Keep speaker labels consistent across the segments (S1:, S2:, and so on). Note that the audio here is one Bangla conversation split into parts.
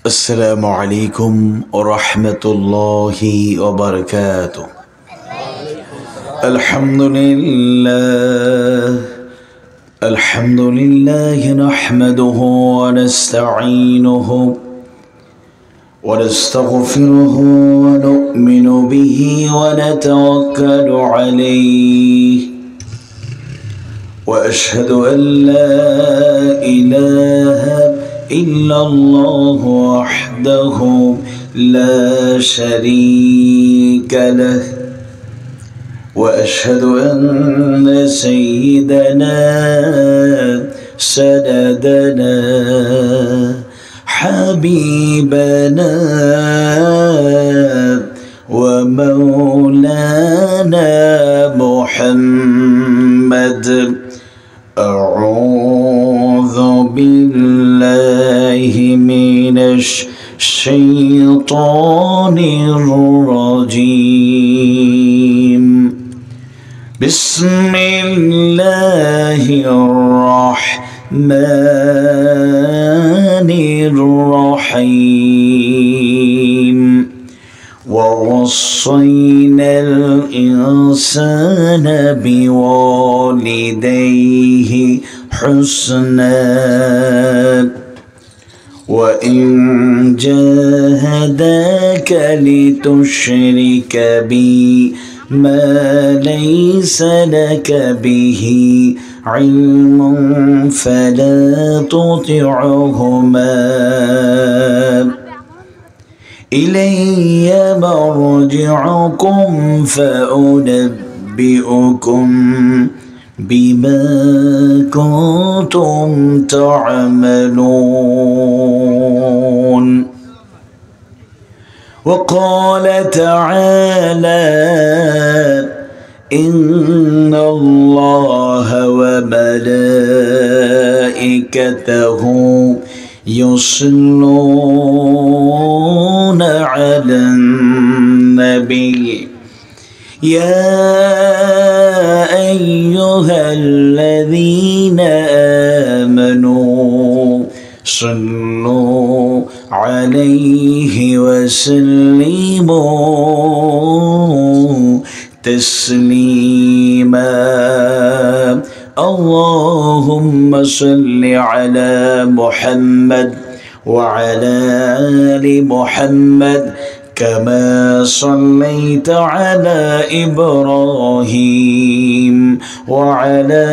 S1: السلام عليكم ورحمة الله وبركاته. الحمد لله نحمده ونستعينه ونستغفره ونؤمن به ونتوكل عليه، وأشهد أن لا إله إلا الله وحده لا شريك له، وأشهد أن سيدنا سندنا حبيبنا ومولانا محمد. أعوذ بالله من الشيطان الرجيم. بسم الله الرحمن الرحيم. ووصينا الإنسان بوالديه حسنا، وإن جاهداك لتشرك بي ما ليس لك به علم فلا تطعهما، إلي مرجعكم فأنبئكم بما كنتم تعملون. وقال تعالى: إن الله وملائكته يصلون على النبي يا أيها الذين آمنوا صلوا عليه وسلموا تسليما. اللهم صل على محمد وعلى آل محمد كما صليت على إبراهيم وعلى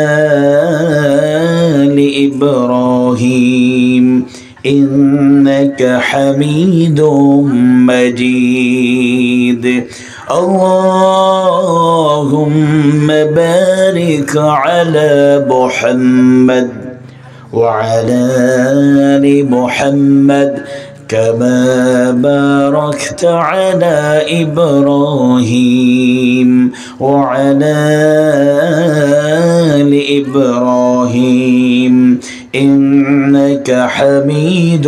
S1: آل إبراهيم إنك حميد مجيد. اللهم بارك على محمد وعلى آل محمد كما باركت على إبراهيم وعلى آل إبراهيم إنك حميد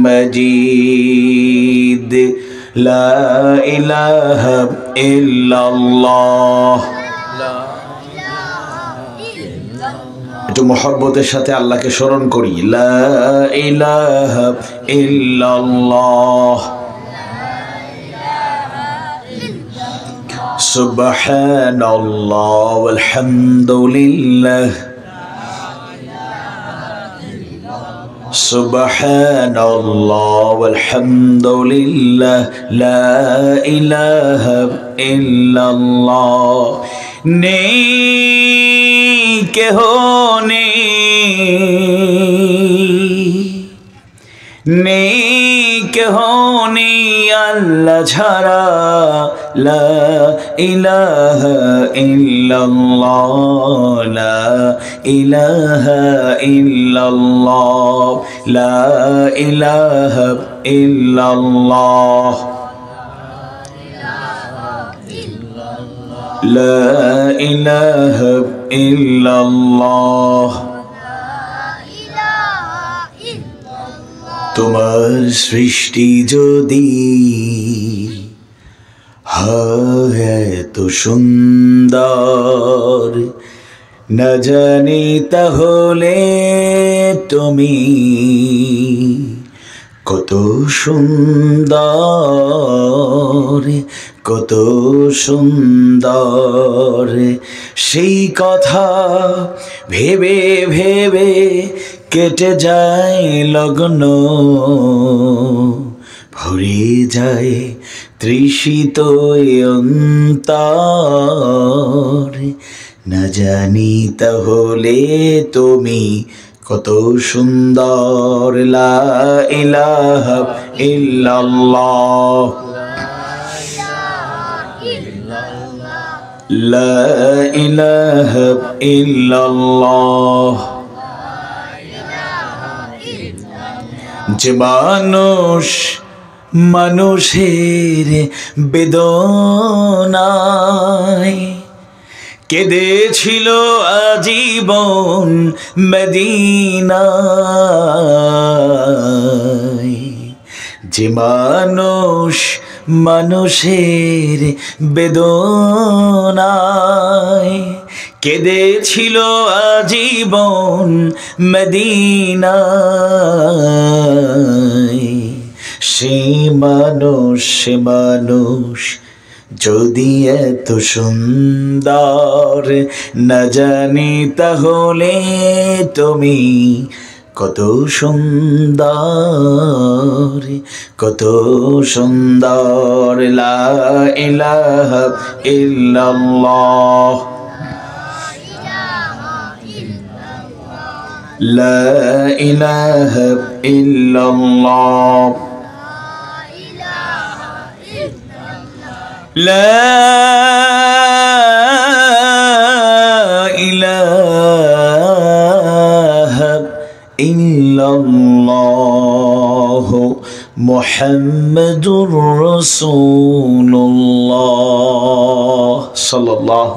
S1: مجيد. لا إله إلا الله. একটু মহব্বতের সাথে আল্লাহকে স্মরণ করি। লা ইলাহা ইল্লাল্লাহ। সুবহানাল্লাহ ওয়ালহামদুলিল্লাহ। সুবহানাল্লাহ ওয়ালহামদুলিল্লাহ। লা ইলাহা ইল্লাল্লাহ। নেই কেহ নেই কেহ নেই আল্লাহ ছাড়া। লা ইলাহা ইল্লাল্লাহ। লা ইলাহা ইল্লাল্লাহ। লা ইলাহা ইল্লাল্লাহ। লা ইলাহা ইল্লাল্লাহ। তোমার সৃষ্টি যদি হয় এত সুন্দর, না জানি তাহলে তুমি কত সুন্দর, কত সুন্দর সেই কথা ভেবে ভেবে কেটে যায় লগ্ন, ভরে যায় তৃষিত অন্তর। না জানি তাহলে তুমি কত সুন্দর। লা ইলাহা ইল্লাল্লাহ, লা ইলাহা ইল্লাল্লাহ। যে মানুষ মানুষের বেদনায় কেঁদেছিল আজীবন মদিনায়, যে মানুষ মানুষের বেদনায় কেঁদেছিল আজীবন মদিনায়, সে মানুষ যদি এত সুন্দর না জানি তাহলে তুমি কত সুন্দর, কত সুন্দর। লা ইলাহা ইল্লাল্লাহ, লা ইলাহা ইল্লাল্লাহ, لا إله إلا الله محمد رسول الله صلى الله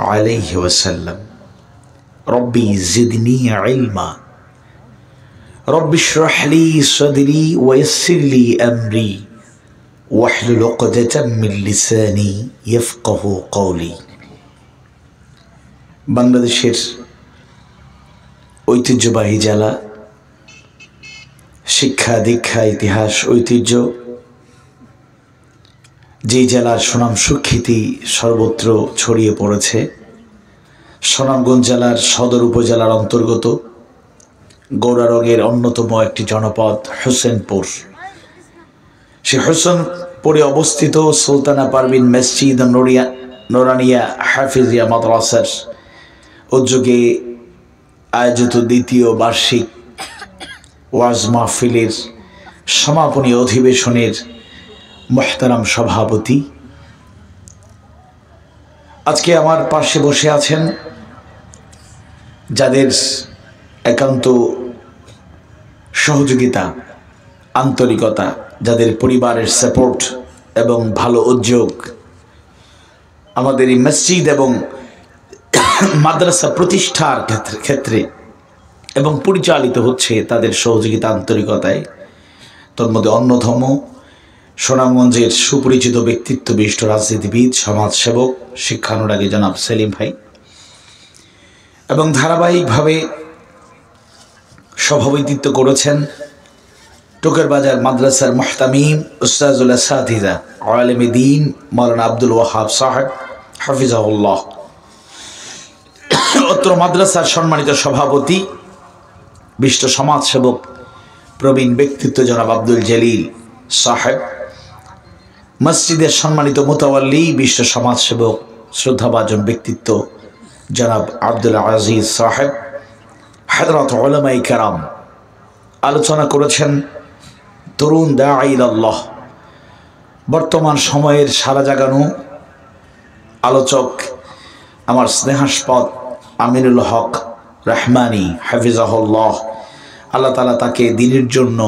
S1: عليه وسلم ربي زدني علما رب اشرح لي صدري ويسر لي أمري واحلل عقدة من লিসানি يفقهু قولي। বাংলাদেশের ঐতিহ্যবাহী জেলা, শিক্ষা দীক্ষা ইতিহাস ঐতিহ্য, যে জেলার সুনাম সুখ্যাতি সর্বত্র ছড়িয়ে পড়েছে, সুনামগঞ্জ জেলার সদর উপজেলার অন্তর্গত গৌরারগের অন্যতম একটি জনপদ হোসেনপুর। সে হোসেনপুরে অবস্থিত সুলতানা পারভিন মসজিদ নুরানিয়া হাফিজিয়া মাদ্রাসার উদ্যোগে আয়োজিত দ্বিতীয় বার্ষিক ওয়াজ মাহফিলের সমাপনী অধিবেশনের মুহতারাম সভাপতি, আজকে আমার পাশে বসে আছেন যাদের একান্ত সহযোগিতা, আন্তরিকতা, যাদের পরিবারের সাপোর্ট এবং ভালো উদ্যোগ আমাদের এই মসজিদ এবং মাদ্রাসা প্রতিষ্ঠার ক্ষেত্রে এবং পরিচালিত হচ্ছে তাদের সহযোগিতা আন্তরিকতায়। তন্মধ্যে অন্যতম সুনামগঞ্জের সুপরিচিত ব্যক্তিত্ব, বিশিষ্ট রাজনীতিবিদ, সমাজসেবক, শিক্ষানুরাগী জনাব সেলিম ভাই, এবং ধারাবাহিকভাবে সভাপতিত্ব করেছেন টোকের বাজার মাদ্রাসার মুহতামিম উস্তাজুল আসাতিজা আলেমে দ্বীন মাওলানা আব্দুল ওয়াহাব সাহেব হাফিজাহুল্লাহ। অত্র মাদ্রাসার সম্মানিত সভাপতি, বিশিষ্ট সমাজসেবক, প্রবীণ ব্যক্তিত্ব জনাব আব্দুল জলিল সাহেব। মসজিদের সম্মানিত মুতাওয়াল্লি, বিশিষ্ট সমাজসেবক, শ্রদ্ধাভাজন ব্যক্তিত্ব জনাব আব্দুল আজিজ সাহেব। হযরত উলামায়ে কেরাম আলোচনা করেছেন তরুণ দাঈ ইলাল্লাহ, বর্তমান সময়ের সারা জাগানো আলোচক আমার স্নেহাস্পদ আমিনুল হক রহমানী হাফিজাহুল্লাহ। আল্লাহ তাআলা তাকে দ্বীনের জন্য,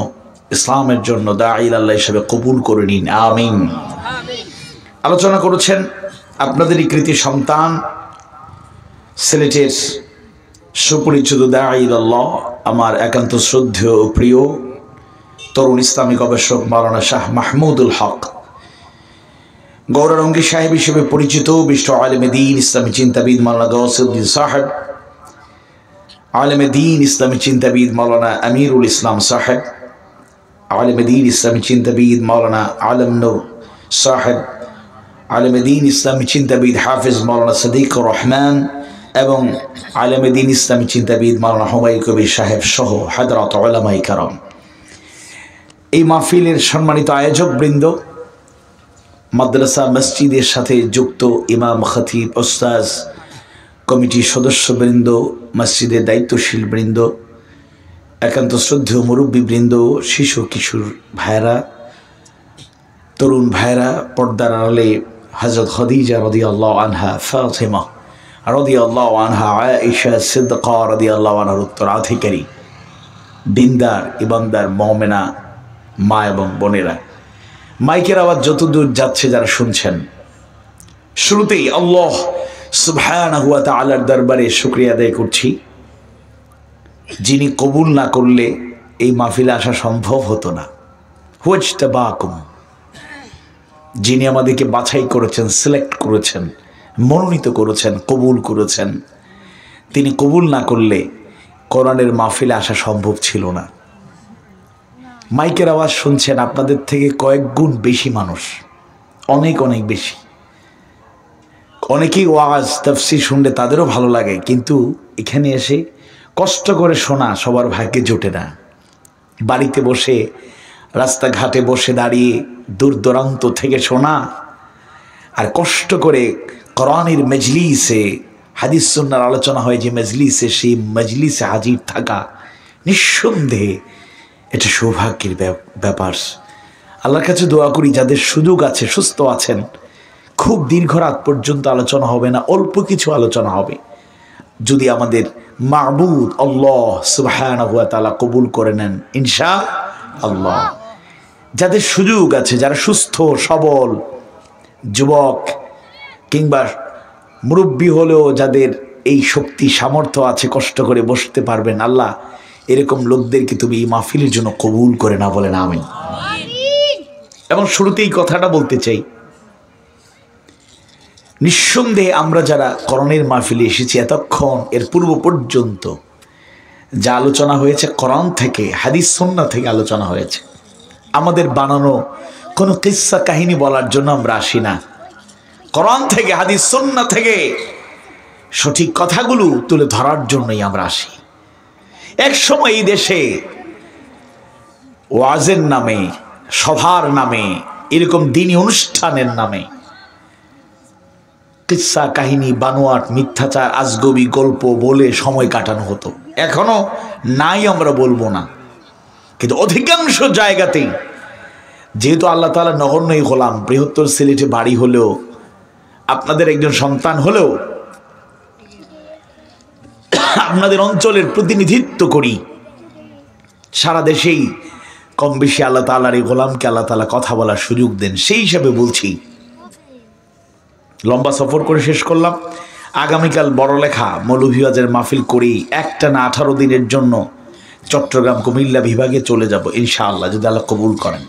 S1: ইসলামের জন্য দাঈ ইলাল্লাহ হিসেবে কবুল করে নিন, আমিন। আলোচনা করেছেন আপনাদেরই কৃতি সন্তান, সিলেটের সুপরিচিত দাঈ ইলাল্লাহ, আমার একান্ত শ্রদ্ধেয় ও প্রিয় তরুণ ইসলামী গবেষক মাওলানা শাহ মাহমুদুল হক, গৌরারঙ্গী সাহেব হিসেবে পরিচিত বিশিষ্ট আলেমে দ্বীন, ইসলামী চিন্তাবিদ মাওলানা গৌসউদ্দিন সাহেব, আলেমে দ্বীন, ইসলামী চিন্তাবিদ মাওলানা আমিরুল ইসলাম সাহেব, আলেম দ্বীন ইসলামী চিন্তাবিদ মাওলানা আলম নূর সাহেব, আলেম দ্বীন ইসলামী চিন্তাবিদ হাফিজ মাওলানা সাদিকুর রহমান এবং আলেম দ্বীন ইসলামী চিন্তাবিদ মাওলানা হুমায়ুন কবির সাহেব সহ হযরত উলামায়ে কেরাম, এই মাহফিলের সম্মানিত আয়োজক বৃন্দ, মাদ্রাসা মসজিদের সাথে যুক্ত ইমাম, খতিব, ওস্তাজ, কমিটির সদস্যবৃন্দ, মসজিদের দায়িত্বশীল বৃন্দ, একান্ত শ্রদ্ধেয় মুরব্বীবৃন্দ, শিশু কিশোর ভাইরা, তরুণ ভাইরা, পর্দার আড়ালে হযরত খাদিজা রাদিয়াল্লাহু আনহা, ফাতিমা রাদিয়াল্লাহু আনহা, আয়েশা সিদ্দিকা রাদিয়াল্লাহু আনহার উত্তরাধিকারী দিনদার ইমানদার মুমিনা মা এবং বোনেরা, মাইকের আওয়াজ যতদূর যাচ্ছে যারা শুনছেন, শুরুতেই আল্লাহ সুবহানাহু ওয়া তাআলার দরবারে শুকরিয়া আদায় করছি, যিনি কবুল না করলে এই মাহফিলে আসা সম্ভব হতো না। হুয়াজতাবাকুম, যিনি আমাদেরকে বাছাই করেছেন, সিলেক্ট করেছেন, মনোনীত করেছেন, কবুল করেছেন, তিনি কবুল না করলে কোরআনের মাহফিলে আসা সম্ভব ছিল না। মাইকের আওয়াজ শুনছেন আপনাদের থেকে কয়েক গুণ বেশি মানুষ, অনেক অনেক বেশি। অনেকেই ওয়াজ তাফসীর শুনলে তাদেরও ভালো লাগে, কিন্তু এখানে এসে কষ্ট করে শোনা সবার ভাগ্যে জোটে না। বাড়িতে বসে, রাস্তাঘাটে বসে দাঁড়িয়ে দূর দূরান্ত থেকে শোনা, আর কষ্ট করে কোরআনের মজলিসে, হাদিস সুন্নাহর আলোচনা হয় যে মজলিসে, সেই মজলিসে হাজির থাকা নিঃসন্দেহে এটা সৌভাগ্যের ব্যাপার। আল্লাহর কাছে দোয়া করি যাদের সুযোগ আছে, সুস্থ আছেন, খুব দীর্ঘ রাত পর্যন্ত আলোচনা হবে না, অল্প কিছু আলোচনা হবে, যদি আমাদের মাবুদ আল্লাহ সুবহানাহু ওয়া তাআলা কবুল করে নেন ইনশাআল্লাহ। যাদের সুযোগ আছে, যারা সুস্থ সবল যুবক কিংবা মুরব্বী হলেও যাদের এই শক্তি সামর্থ্য আছে, কষ্ট করে বসতে পারবেন, আল্লাহ এরকম লোকদেরকে তুমি এই মাহফিলের জন্য কবুল করে না, বলেন আমিন। এবং শুরুতেই কথাটা বলতে চাই, নিঃসন্দেহে আমরা যারা কোরআনের মাহফিলে এসেছি, এতক্ষণ এর পূর্ব পর্যন্ত যা আলোচনা হয়েছে কোরআন থেকে, হাদিস সুন্নাহ থেকে আলোচনা হয়েছে। আমাদের বানানো কোনো কিস্সা কাহিনী বলার জন্য আমরা আসি না, কোরআন থেকে, হাদিস সুন্নাহ থেকে সঠিক কথাগুলো তুলে ধরার জন্যই আমরা আসি। এক সময় এই দেশে ওয়াজের নামে, সভার নামে, এরকম দ্বীনি অনুষ্ঠানের নামে কিস্সা কাহিনী, বানোয়াট, মিথ্যাচার, আজগবি গল্প বলে সময় কাটানো হতো। এখনো নাই, আমরা বলবো না, কিন্তু অধিকাংশ জায়গাতেই যেহেতু আল্লাহ তাআলা নগণ্যই গোলাম, বৃহত্তর সিলেটে বাড়ি হলেও, আপনাদের একজন সন্তান হলেও আপনাদের অঞ্চলের প্রতিনিধিত্ব করি, সারা দেশেই কম বেশি আল্লাহ তাআলার এই গোলামকে আল্লাহ তাআলা কথা বলার সুযোগ দেন। সেই হিসাবে বলছি, লম্বা সফর করে শেষ করলাম, আগামীকাল বড়লেখা মৌলভীবাজারের মাহফিল করেই একটানা 18 দিনের জন্য চট্টগ্রাম, কুমিল্লা বিভাগে চলে যাব ইনশাআল্লাহ, যদি আল্লাহ কবুল করেন।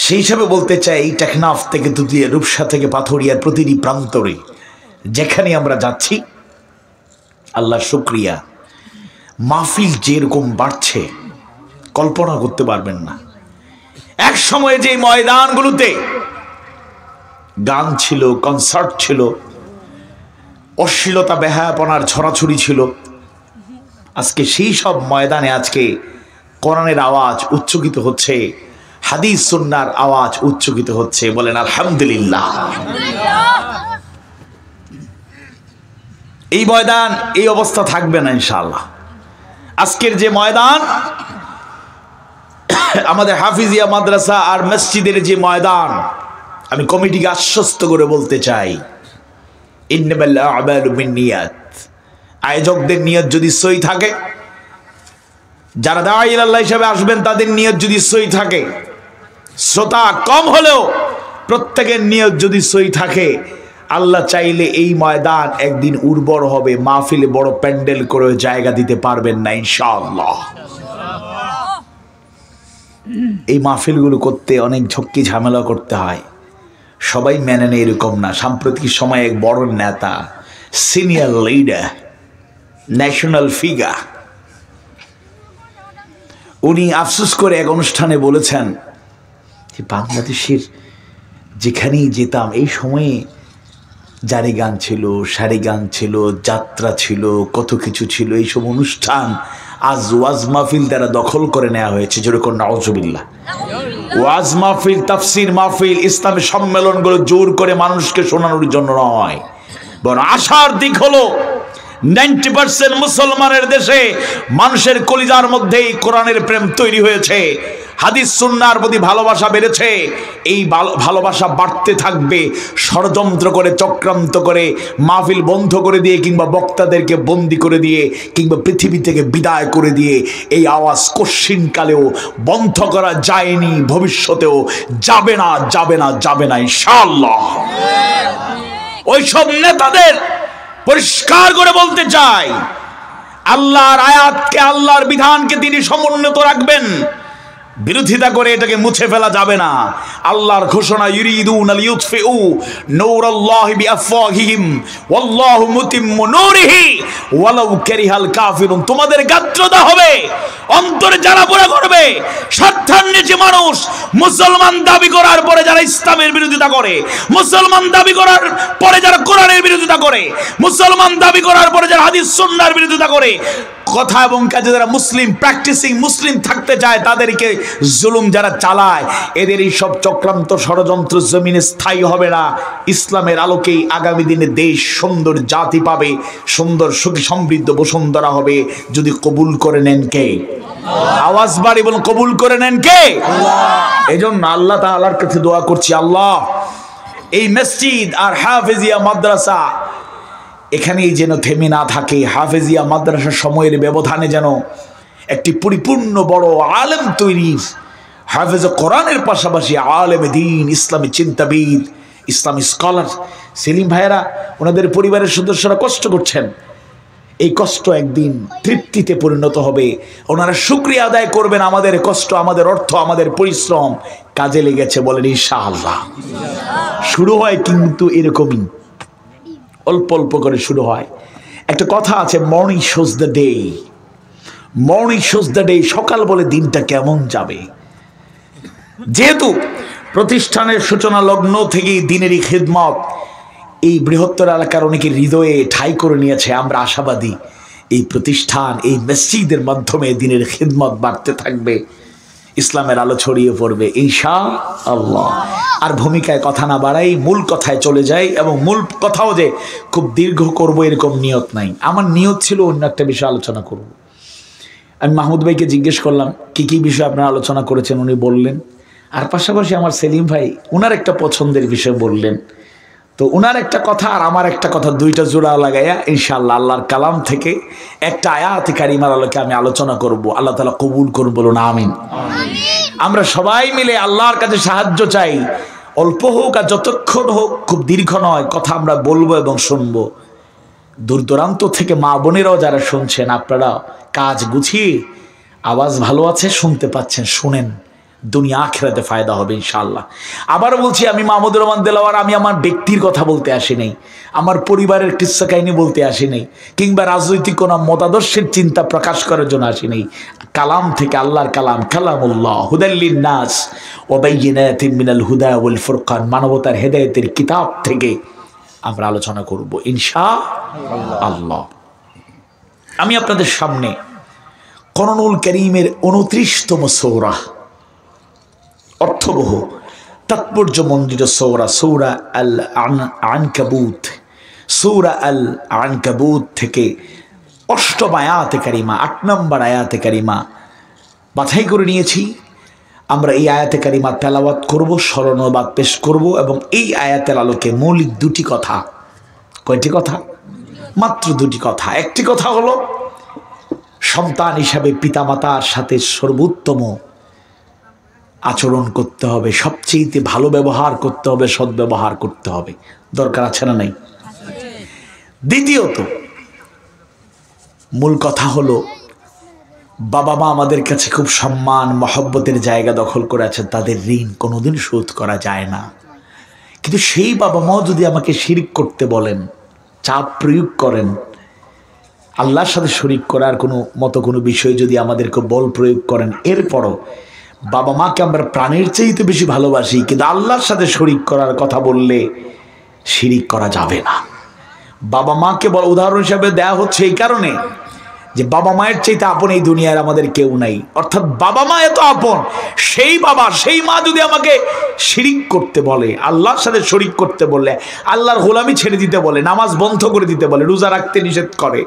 S1: সেই হিসাবে বলতে চাই, এই টেকনাফ থেকে তুতিয়া, রূপসা থেকে পাথরিয়ার প্রতিটি প্রান্তরে যেখানে আমরা যাচ্ছি, আল্লাহর শুকরিয়া, মাহফিল যেরকম বাড়ছে কল্পনা করতে পারবেন না। এক সময়ে যে ময়দানগুলোতে গান ছিল, কনসার্ট ছিল, অশ্লীলতা, বেহায়াপনার ছড়াছড়ি ছিল, আজকে সেই সব ময়দানে আজকে কোরআনের আওয়াজ উচ্চকিত হচ্ছে, হাদিস সুন্নাহর আওয়াজ উচ্চকিত হচ্ছে, বলেন আলহামদুলিল্লাহ। এই ময়দান, এই অবস্থা থাকবে না ইনশাআল্লাহ। আজকের যে ময়দান, আমাদের হাফিজিয়া মাদ্রাসা আর মসজিদের যে ময়দান, আমি কমিটিকে আশ্বস্ত করে বলতে চাই, ইন্নামাল আ'মালু বিন্নিয়াত, আয়োজকদের নিয়ত যদি সহি থাকে, যারা দাঈ ইলাল্লাহ হিসেবে আসবেন তাদের নিয়ত যদি সহি থাকে, শ্রোতা কম হলেও প্রত্যেকের নিয়ত যদি সহি থাকে, আল্লাহ চাইলে এই ময়দান একদিন উর্বর হবে, মাহফিলে বড় প্যান্ডেল করে জায়গা দিতে পারবেন না ইনশাআল্লাহ। এই মাহফিলগুলো করতে অনেক ঝক্কি ঝামেলা করতে হয়, সবাই মেনে নেয় এরকম না। সাম্প্রতিক সময়ে এক বড় নেতা, সিনিয়র লিডার, ন্যাশনাল ফিগার, উনি আফসোস করে এক অনুষ্ঠানে বলেছেন যে বাংলাদেশের যেখানেই যেতাম এই সময়ে জারি গান ছিল, সারি গান ছিল, যাত্রা ছিল, কত কিছু ছিল। এইসব অনুষ্ঠান আজ ওয়াজ মাহফিল দ্বারা দখল করে নেওয়া হয়েছে। যেরকম নাউজুবিল্লাহ, ওয়াজ মাহফিল, তাফসির মাহফিল, ইসলামী সম্মেলনগুলো জোর করে মানুষকে শোনানোর জন্য নয়, বরং আশার দিক হলো 90% মুসলমানের দেশে মানুষের কলিজার মধ্যেই কোরআনের প্রেম তৈরি হয়েছে, হাদিস সুন্নাহর প্রতি ভালোবাসা বেড়েছে। এই ভালোবাসা বাড়তে থাকবে। ষড়যন্ত্র করে, চক্রান্ত করে, মাহফিল বন্ধ করে দিয়ে কিংবা বক্তাদেরকে বন্দি করে দিয়ে কিংবা পৃথিবী থেকে বিদায় করে দিয়ে এই আওয়াজ কশ্চিনকালেও বন্ধ করা যায়নি, ভবিষ্যতেও যাবে না, যাবে না, যাবে না ইনশাআল্লাহ। ওইসব নেতাদের পরিষ্কার করে বলতে চাই, আল্লাহর আয়াতকে, আল্লাহর বিধানকে তিনি সমুন্নত রাখবেন, বিরোধিতা করে এটাকে মুছে ফেলা যাবে না। আল্লাহর ঘোষণা, ইউরিদুনা লিইউতফিউ নূরাল্লাহি বিআফওয়াহিহিম ওয়াল্লাহু মুতিম্মু নূরিহি ওয়ালাউ কারিহাল কাফিরুন। তোমাদের গাত্রতা হবে, অন্তরে যারা পুরা করবে, স্বার্থান্বেষী মানুষ, মুসলমান দাবি করার পরে যারা ইসলামের বিরোধিতা করে, মুসলমান দাবি করার পরে যারা কোরআনের বিরোধিতা করে, মুসলমান দাবি করার পরে যারা হাদিস সুন্নাহর বিরোধিতা করে, কথা এবং কাজে যারা মুসলিম, প্র্যাকটিসিং মুসলিম থাকতে চায়, তাদেরকে জুলুম যারা চালায়, এদের এই সব চক্রান্ত ষড়যন্ত্র জমিনে স্থায়ী হবে না। ইসলামের আলোকেই আগামী দিনে দেশ সুন্দর জাতি পাবে, সুন্দর সুখী সমৃদ্ধ বসুন্ধরা হবে, যদি কবুল করে নেন কে? আওয়াজ বাড়ি বলুন, কবুল করে নেন কে? এই জন্য আল্লাহ তাআলার কাছে দোয়া করছি, আল্লাহ এই মসজিদ আর হাফেজিয়া মাদ্রাসা এখানেই যেন থেমে না থাকে। হাফেজিয়া মাদ্রাসার সময়ের ব্যবধানে যেন একটি পরিপূর্ণ বড় আলেম তৈরি, হাফেজ কোরআনের পাশাপাশি আলেম দ্বীন, ইসলামী চিন্তাবিদ, ইসলামী স্কলার। সেলিম ভাইয়েরা, ওনাদের পরিবারের সদস্যরা কষ্ট করছেন, এই কষ্ট একদিন তৃপ্তিতে পরিণত হবে। ওনারা শুকরিয়া আদায় করবেন, আমাদের কষ্ট, আমাদের অর্থ, আমাদের পরিশ্রম কাজে লেগেছে বলেন ইনশাআল্লাহ। শুরু হয় কিন্তু এরকমই, অল্প অল্প করে শুরু হয়। একটা কথা আছে, morning shows the day, morning shows the day, সকাল বলে দিনটা কেমন যাবে। যেহেতু প্রতিষ্ঠানের সূচনা লগ্ন থেকেই দিনেরই খিদমত এই বৃহত্তর এলাকার অনেকের হৃদয়ে ঠাঁই করে নিয়েছে, আমরা আশাবাদী এই প্রতিষ্ঠান, এই মসজিদের মাধ্যমে দিনের খিদমত বাড়তে থাকবে, ইসলামের আলো ছড়িয়ে পড়বে ইনশাআল্লাহ। আর ভূমিকায় কথা না বাড়াই, মূল কথায় চলে যাই। এবং মূল কথাও যে খুব দীর্ঘ করব এরকম নিয়ত নাই, আমার নিয়ত ছিল অন্য একটা বিষয় আলোচনা করব। আমি মাহমুদ ভাইকে জিজ্ঞেস করলাম কি কি বিষয় আপনারা আলোচনা করেছেন, উনি বললেন। আর পাশাপাশি আমার সেলিম ভাই ওনার একটা পছন্দের বিষয় বললেন। তো ওনার একটা কথা আর আমার একটা কথা, দুইটা জোড়া লাগাইয়া ইনশাআল্লাহ আল্লাহর কালাম থেকে একটা আয়াত কারিমার আলোকে আমি আলোচনা করব। আল্লাহ তাআলা কবুল করুন, বলুন আমিন। আমরা সবাই মিলে আল্লাহর কাছে সাহায্য চাই, অল্প হোক আর যতক্ষণ হোক, খুব দীর্ঘ নয়, কথা আমরা বলবো এবং শুনবো। দূর দূরান্ত থেকে মা বোনেরাও যারা শুনছেন, আপনারা কাজ গুছিয়ে, আওয়াজ ভালো আছে, শুনতে পাচ্ছেন, শুনেন, দুনিয়া আখিরাতে ফায়দা হবে ইনশাআল্লাহ। আবার বলছি, আমি মাহমুদুর রহমান দেলাওয়ার, আমি আমার ব্যক্তির কথা বলতে আসি নাই, আমার পরিবারের কিস্সা কাহিনী বলতে আসি নাই, কিংবা রাজনৈতিক কোনো মতাদর্শের চিন্তা প্রকাশ করার জন্য আসি নাই। কালাম থেকে, আল্লাহর কালাম, কালামুল্লাহ হুদাল লিন্নাস ওয়া বাইয়িনাতিন মিনাল হুদা ওয়াল ফুরকান, মানবতার হেদায়েতের কিতাব থেকে আমরা আলোচনা করব ইনশাআল্লাহ। আমি আপনাদের সামনে কোরআনুল কারীমের 29তম সূরা, অর্থবহ তাৎপর্যমণ্ডিত সূরা, সূরা আল আনকাবুত, সূরা আল আনকাবুত থেকে 8ম আয়াতে কারিমা, 8 নম্বর আয়াতে কারিমা বাছাই করে নিয়েছি। আমরা এই আয়াতে কারিমা তেলাওয়াত করব, স্মরণবাদ পেশ করব এবং এই আয়াতের আলোকে মৌলিক দুটি কথা, কয়টি কথা? মাত্র দুটি কথা। একটি কথা হলো, সন্তান হিসাবে পিতামাতার সাথে সর্বোত্তম আচরণ করতে হবে, সবচেয়ে ভালো ব্যবহার করতে হবে, সদ্ব্যবহার করতে হবে। দরকার আছে না নাই? দ্বিতীয়ত মূল কথা হলো, বাবা মা আমাদের কাছে খুব সম্মান মহব্বতের জায়গা দখল করে আছেন, তাদের ঋণ কোনোদিন শোধ করা যায় না। কিন্তু সেই বাবা মাও যদি আমাকে শিরক করতে বলেন, চাপ প্রয়োগ করেন, আল্লাহর সাথে শরীক করার কোনো বিষয় যদি আমাদেরকে বল প্রয়োগ করেন, এরপরও বাবা মাকে আমরা প্রাণের চাইতে বেশি ভালোবাসি, কিন্তু আল্লাহর সাথে শরীক করার কথা বললে শিরিক করা যাবে না। বাবা মাকে উদাহরণ হিসাবে দেয়া হচ্ছে এই কারণে যে বাবা মায়ের চাইতে আপন এই দুনিয়ার আমাদের কেউ নাই, অর্থাৎ বাবা মা এত আপন, সেই বাবা সেই মা যদি আমাকে শিরিক করতে বলে, আল্লাহর সাথে শরিক করতে বলে, আল্লাহর গোলামি ছেড়ে দিতে বলে, নামাজ বন্ধ করে দিতে বলে, রোজা রাখতে নিষেধ করে,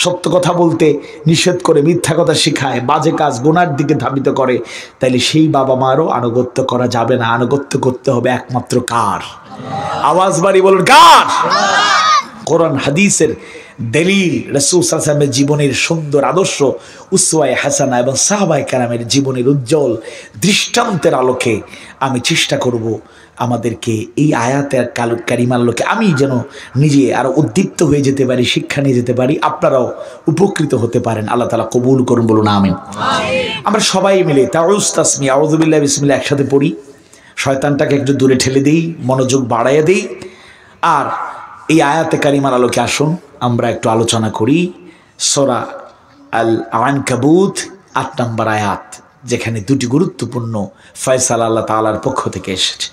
S1: সত্য কথা বলতে নিষেধ করে, মিথ্যা কথা শিখায়, বাজে কাজ গুনার দিকে ধাবিত করে, তাইলে সেই বাবা মারও আনুগত্য করা যাবে না। আনুগত্য করতে হবে একমাত্র কার? আওয়াজ বাড়ি বলুন, কার? কোরআন হাদিসের দলিল, রাসূল সাল্লাল্লাহু আলাইহি ওয়াসাল্লামের জীবনের সুন্দর আদর্শ, উসওয়ায়ে হাসানা এবং সাহাবায়ে কেরামের জীবনের উজ্জ্বল দৃষ্টান্তের আলোকে আমি চেষ্টা করব আমাদেরকে এই আয়াতের কারিমার আলোকে আমি যেন নিজে আরো উদ্দীপ্ত হয়ে যেতে পারি, শিক্ষা নিয়ে যেতে পারি, আপনারাও উপকৃত হতে পারেন। আল্লাহ তাআলা কবুল করুন, বলুন আমিন। আমরা সবাই মিলে তাউজ তাসমি আউযু বিল্লাহি বিসমিল্লাহ একসাথে পড়ি, শয়তানটাকে একটু দূরে ঠেলে দেই, মনোযোগ বাড়াইয়া দেই, আর এই আয়াতে কারিমার আলোকে আসুন আমরা একটু আলোচনা করি। সূরা আল আনকাবুত ৮ নম্বর আয়াত, যেখানে দুটি গুরুত্বপূর্ণ ফয়সালা আল্লাহ তাআলার পক্ষ থেকে এসেছে।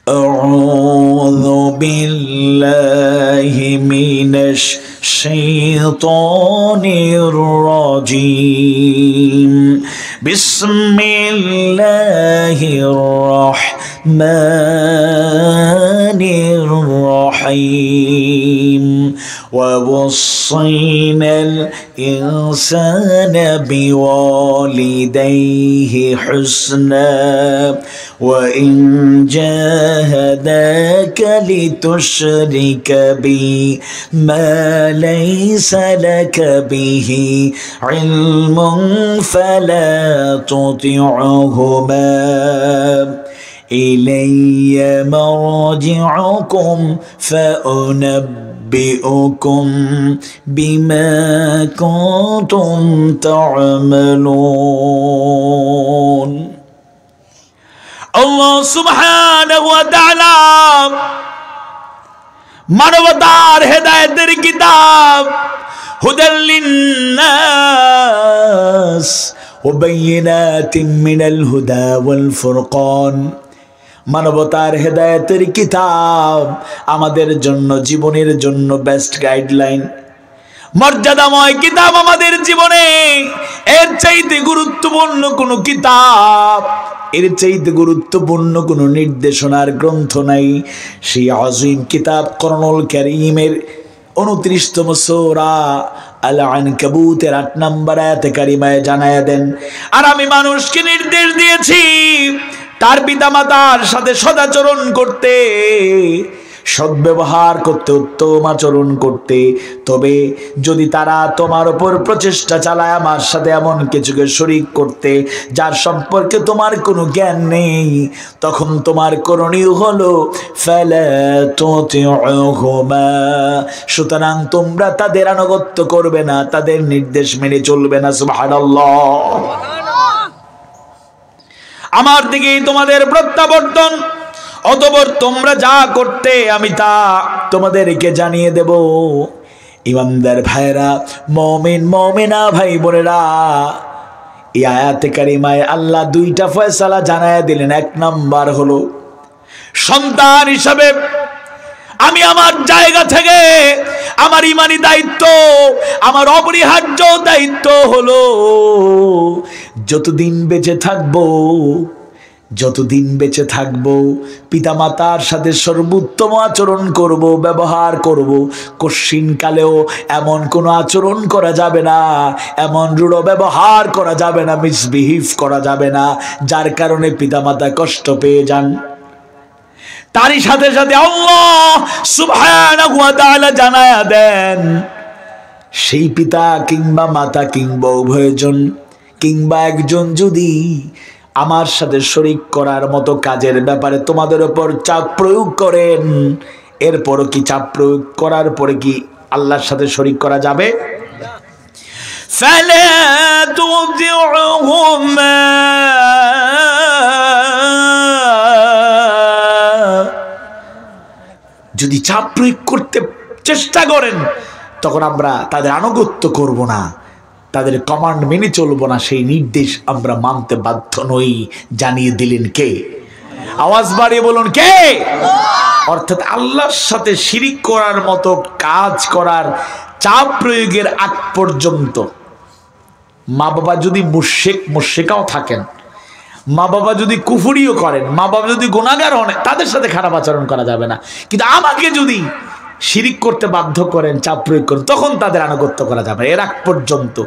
S1: আউযু বিল্লাহি মিনাশ শাইতানির রাজীম। বিসমিল্লাহির রাহমানির রহিম। ووصينا الإنسان بوالديه حسنا وإن جاهداك لتشرك بي ما ليس لك به علم فلا تطعهما إلي مرجعكم فأنبئكم بما كنتم تعملون। আল্লাহ সুবহানাহু ওয়া তাআলা মানবতার হেদায়েতের কিতাব হুদাল লিন্নাস ওয়া বাইয়িনাতিন মিনাল হুদা ওয়াল ফুরকান, মানবতার হেদায়েতের কিতাব আমাদের জন্য, জীবনের জন্য বেস্ট গাইডলাইন, মর্যাদাময় কিতাব আমাদের জীবনে। এর চাইতে গুরুত্বপূর্ণ কোনো কিতাব, এর চাইতে গুরুত্বপূর্ণ কোনো নির্দেশনার গ্রন্থ নাই। সেই আযীম কিতাব কোরআনুল কারীমের 29তম সূরা আল আনকাবুতের ৮ নম্বর আয়াতে কারিমায় জানায়া দেন, আর আমি মানুষকে নির্দেশ দিয়েছি তার পিতামাতার সাথে সদাচরণ করতে, সদ্ব্যবহার করতে, উত্তম আচরণ করতে। তবে যদি তারা তোমার উপর প্রচেষ্টা চালায় আমার সাথে এমন কিছুকে শরীক করতে যার সম্পর্কে তোমার কোনো জ্ঞান নেই, তখন তোমার করণীয় হলো ফালা তুতিউহুমা, সুতরাং তোমরা তাদের আনুগত্য করবে না, তাদের নির্দেশ মেনে চলবে না। সুবহানাল্লাহ। আমার দিকেই তোমাদের প্রত্যাবর্তন, অতঃপর তোমরা যা করতে আমি তা তোমাদেরকে জানিয়ে দেব। ইমানদার ভাইরা, মুমিন মুমিনা ভাই বোনেরা, এই আয়াতে কারিমায় আল্লাহ 2টা ফয়সালা জানায় দিলেন। 1 নাম্বার হলো, সন্তান হিসাবে আমি আমার জায়গা থেকে আমার ইমানি দায়িত্ব, আমার অপরিহার্য দায়িত্ব হলো যতদিন বেঁচে থাকবো পিতামাতার সাথে সর্বোত্তম আচরণ করব, ব্যবহার করব। কশিনকালেও এমন কোনো আচরণ করা যাবে না, এমন রূঢ় ব্যবহার করা যাবে না, মিসবিহেভ করা যাবে না যার কারণে পিতামাতা কষ্ট পেয়ে যান। তারই সাথে সাথে আল্লাহ সুবহানাহু ওয়া তাআলা জানায়া দেন, সেই পিতা কিংবা মাতা কিংবা উভয়জন কিংবা একজন যদি আমার সাথে শরীক করার মতো কাজের ব্যাপারে তোমাদের উপর চাপ প্রয়োগ করেন, এরপরও কি চাপ প্রয়োগ করার পরে কি আল্লাহর সাথে শরীক করা যাবে? ফালা তুতিউহুমা, যদি চাপ প্রয়োগ করতে চেষ্টা করেন, তখন আমরা তাদের আনুগত্য করব না, তাদের কমান্ড মেনে চলবো না, সেই নির্দেশ আমরা মানতে বাধ্য নই। জানিয়ে দিলেন কে? আওয়াজ বাড়িয়ে বলুন কে? অর্থাৎ আল্লাহর সাথে শিরিক করার মতো কাজ করার চাপ প্রয়োগের আগ পর্যন্ত মা বাবা যদি মুশরিকাও থাকেন, মা বাবা যদি কুফরিও করেন, মা বাবা যদি গুনাহগার হন, তাদের সাথে খারাপ আচরণ করা যাবে না। কিন্তু আমাকে যদি শিরিক করতে বাধ্য করেন, চাপ প্রয়োগ করেন, তখন তাদের আনুগত্য করা যাবে। এর আগ পর্যন্ত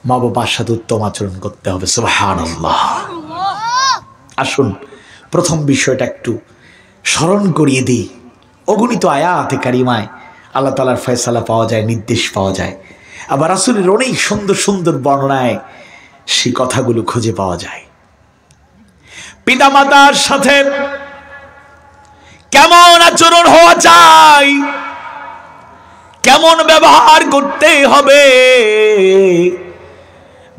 S1: মা বাবার সাথে উত্তম আচরণ করতে হবে। সুবহানাল্লাহ। আসুন প্রথম বিষয়টা একটু স্মরণ করিয়ে দিই। অগণিত আয়াতে কারিমায় আল্লাহ তাআলার ফয়সালা পাওয়া যায়, নির্দেশ পাওয়া যায়। আবার রাসূলের অনেক সুন্দর সুন্দর বর্ণনায় সেই কথাগুলো খুঁজে পাওয়া যায়। পিতামাতার সাথে কেমন আচরণ হওয়া চাই, কেমন ব্যবহার করতে হবে,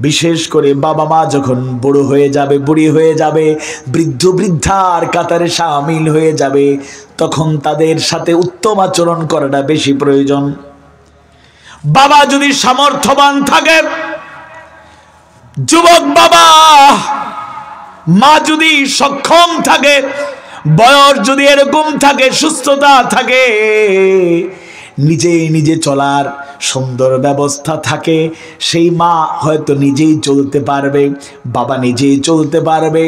S1: বিশেষ করে বাবা মা যখন বড় হয়ে যাবে, বুড়ি হয়ে যাবে, বৃদ্ধ বৃদ্ধার কাতারে শামিল হয়ে যাবে, তখন তাদের সাথে উত্তম আচরণ করাটা বেশি প্রয়োজন। বাবা যদি সামর্থ্যবান থাকে, যুবক বাবা, মা যদি সক্ষম থাকে, বয়স যদি এরকম থাকে, সুস্থতা থাকে, নিজে নিজে চলার সুন্দর ব্যবস্থা থাকে, সেই মা হয়তো নিজেই চলতে পারবে, বাবা নিজেই চলতে পারবে,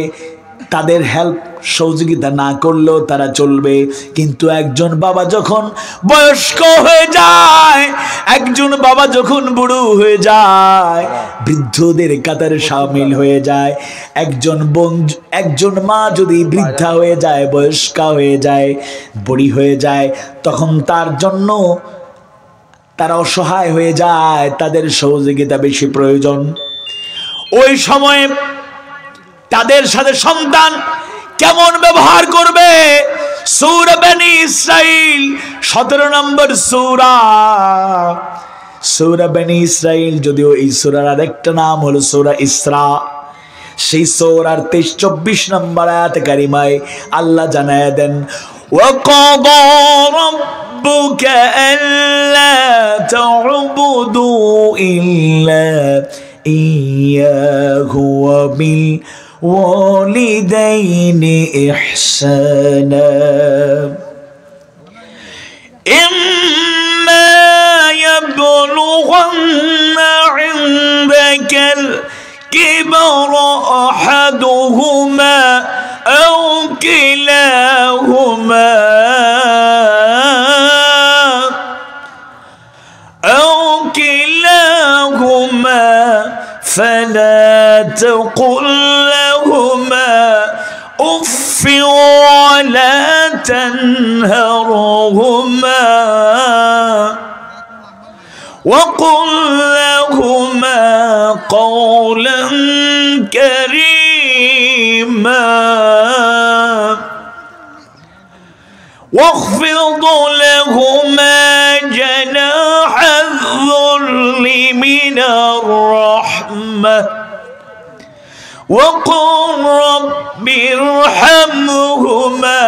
S1: তাদের হেল্প সহযোগিতা না করলেও তারা চলবে। কিন্তু একজন বাবা যখন বয়স্ক হয়ে যায়, একজন বাবা যখন বুড়ো হয়ে যায়, বৃদ্ধদের কাতারে শামিল হয়ে যায়, একজন মা যদি বৃদ্ধা হয়ে যায়, বয়স্কা হয়ে যায়, বুড়ি হয়ে যায়, তখন তার জন্য তারা অসহায় হয়ে যায়, তাদের সহযোগিতা বেশি প্রয়োজন। ওই সময়ে তাদের সাথে সন্তান কেমন ব্যবহার করবে? সূরা বনী ইসরাইল 17 নম্বর সূরা, সূরা বনী ইসরাইল, যদিও এই সূরার আরেকটা নাম হলো সূরা ইসরা। সেই সূরার 23-24 নম্বর আয়াত কারিমায় আল্লাহ জানায় দেন, ওয়াকাদা রাব্বুকা আল্লা তা'বুদু ইল্লা ইয়াহু ওয়া বিল ওয়ালিদাইনি ইহসানা ইম্মা ইয়াবলুগান্না ইনদাকাল কিবরা আহাদুহুমা আও কিলাহুমা فلا تقل لهما أف ولا تنهرهما وقل لهما قولا كريما واخفض لهما جناح الذل من الرحمة وقل رب ارحمهما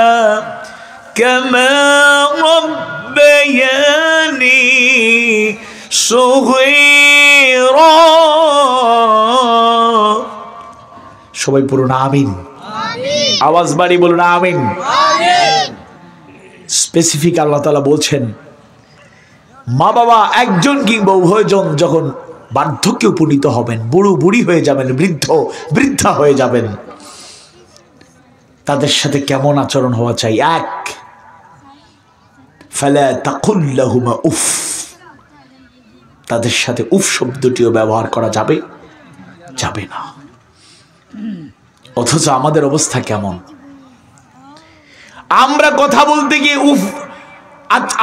S1: كما ربياني صغيرا সবাই পড়ুন আমিন। আওয়াজ বাড়ি বলুন আমিন। স্পেসিফিক আল্লাহ তাআলা বলছেন, মা বাবা একজন কিংবা উভয়জন যখন বার্ধক্যে উপনীত হবেন, বুড়ো বুড়ি হয়ে যাবেন, বৃদ্ধ বৃদ্ধা হয়ে যাবেন, তাদের সাথে কেমন আচরণ হওয়া চাই? এক, ফালা তাকুল লাহুমা উফ, তাদের সাথে উফ শব্দটিও ব্যবহার করা যাবে যাবে না। অথচ আমাদের অবস্থা কেমন? আমরা কথা বলতে গিয়ে উফ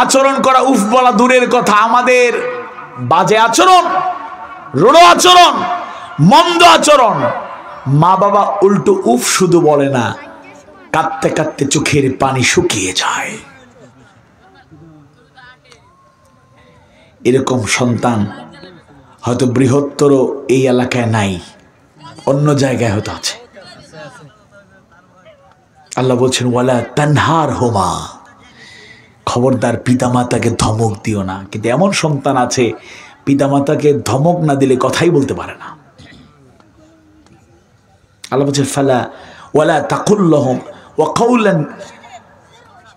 S1: আচরণ করা, উফ বলা দূরের কথা, আমাদের বাজে আচরণ, রূঢ় আচরণ, মন্দ আচরণ। মা বাবা উল্টো উফ শুধু বলে না, কাঁদতে কাঁদতে চোখের পানি শুকিয়ে যায়। এরকম সন্তান হয়তো বৃহত্তর এই এলাকায় নাই, অন্য জায়গায় হয়তো আছে। আল্লাহ বলছেন ওয়ালা তানহার হোমা, খবরদার পিতামাতাকে ধমক দিও না। কিন্তু এমন সন্তান আছে পিতামাতাকে ধমক না দিলে কথাই বলতে পারে না। আল্লাহ বলছে ফালা ওয়ালা তাকুল লাহুম ওয়া কাওলান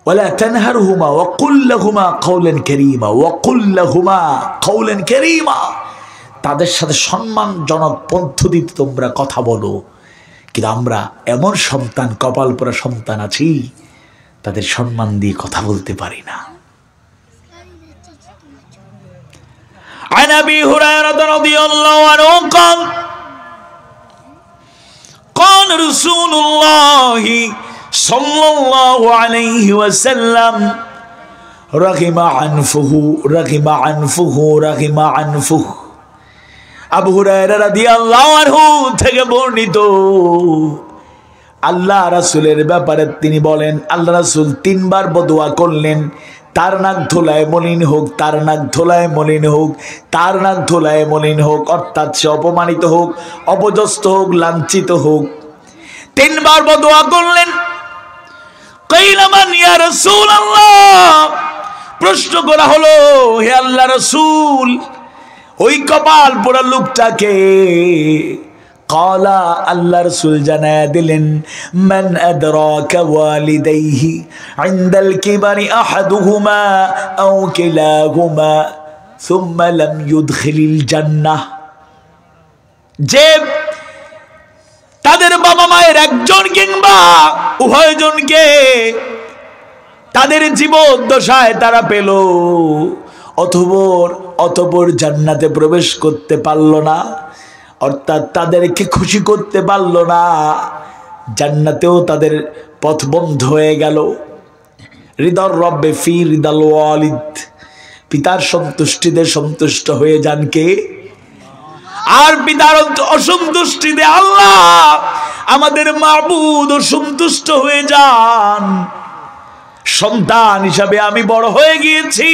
S1: ওয়ালা তানহারহুমা ওয়া কুল লাহুমা কাওলান কারীমা ওয়া কুল লাহুমা কাওলান কারীমা। তাদের সাথে সম্মানজনক পদ্ধতিতে তোমরা কথা বলো। কিন্তু আমরা এমন সন্তান, কপাল পোড়া সন্তান আছি, তাদের সম্মান দিয়ে কথা বলতে পারি না। عن أبي هريرة رضي الله عنه قال قال رسول الله صلى الله عليه وسلم رغم عنفه رغم عنفه رغم عنفه। আবু হুরায়রা রাদিয়াল্লাহু আনহু থেকে বর্ণিত, আল্লাহ রাসূলের ব্যাপারে তিনি বলেন, আল্লাহ রাসূল 3 বার বদুয়া করলেন, তার নাক ধোলায় মলিন হোক, তার নাক ধোলায় মলিন হোক, তার নাক ধোলায় মলিন হোক, অর্থাৎ সে অপমানিত হোক, অপদস্থ হোক, লাঞ্ছিত হোক। 3 বার বদুয়া করলেন। কাইলা মান ইয়া রাসূলুল্লাহ, প্রশ্ন করা হলো, হে আল্লাহ রাসূল ওই কপাল পোড়া লোকটাকে? কালা, আল্লাহ রাসূল জানায়া দিলেন, মান আদরাকা ওয়ালিদাইহি ইনদাল কিবারি আহাদুহুমা আও কিলাহুমা সুম্মা লাম ইউদখিলিল জান্নাহ। যে তাদের বাবা মায়ের একজন কিংবা উভয়জনকে তাদের জীবদ্দশায় তারা পেল, অতঃপর জান্নাতে প্রবেশ করতে পারল না, অর্থাৎ তাদেরকে খুশি করতে পারল না, জান্নাতেও তাদের পথ বন্ধ হয়ে গেল। হৃদর রব্বে ফি হৃদাল ওয়ালিদ, পিতার সন্তুষ্টিতে সন্তুষ্ট হয়ে যান কে? আর পিতার অসন্তুষ্টিতে আল্লাহ আমাদের মাবুদ অসন্তুষ্ট হয়ে যান। সন্তান হিসাবে আমি বড় হয়ে গিয়েছি,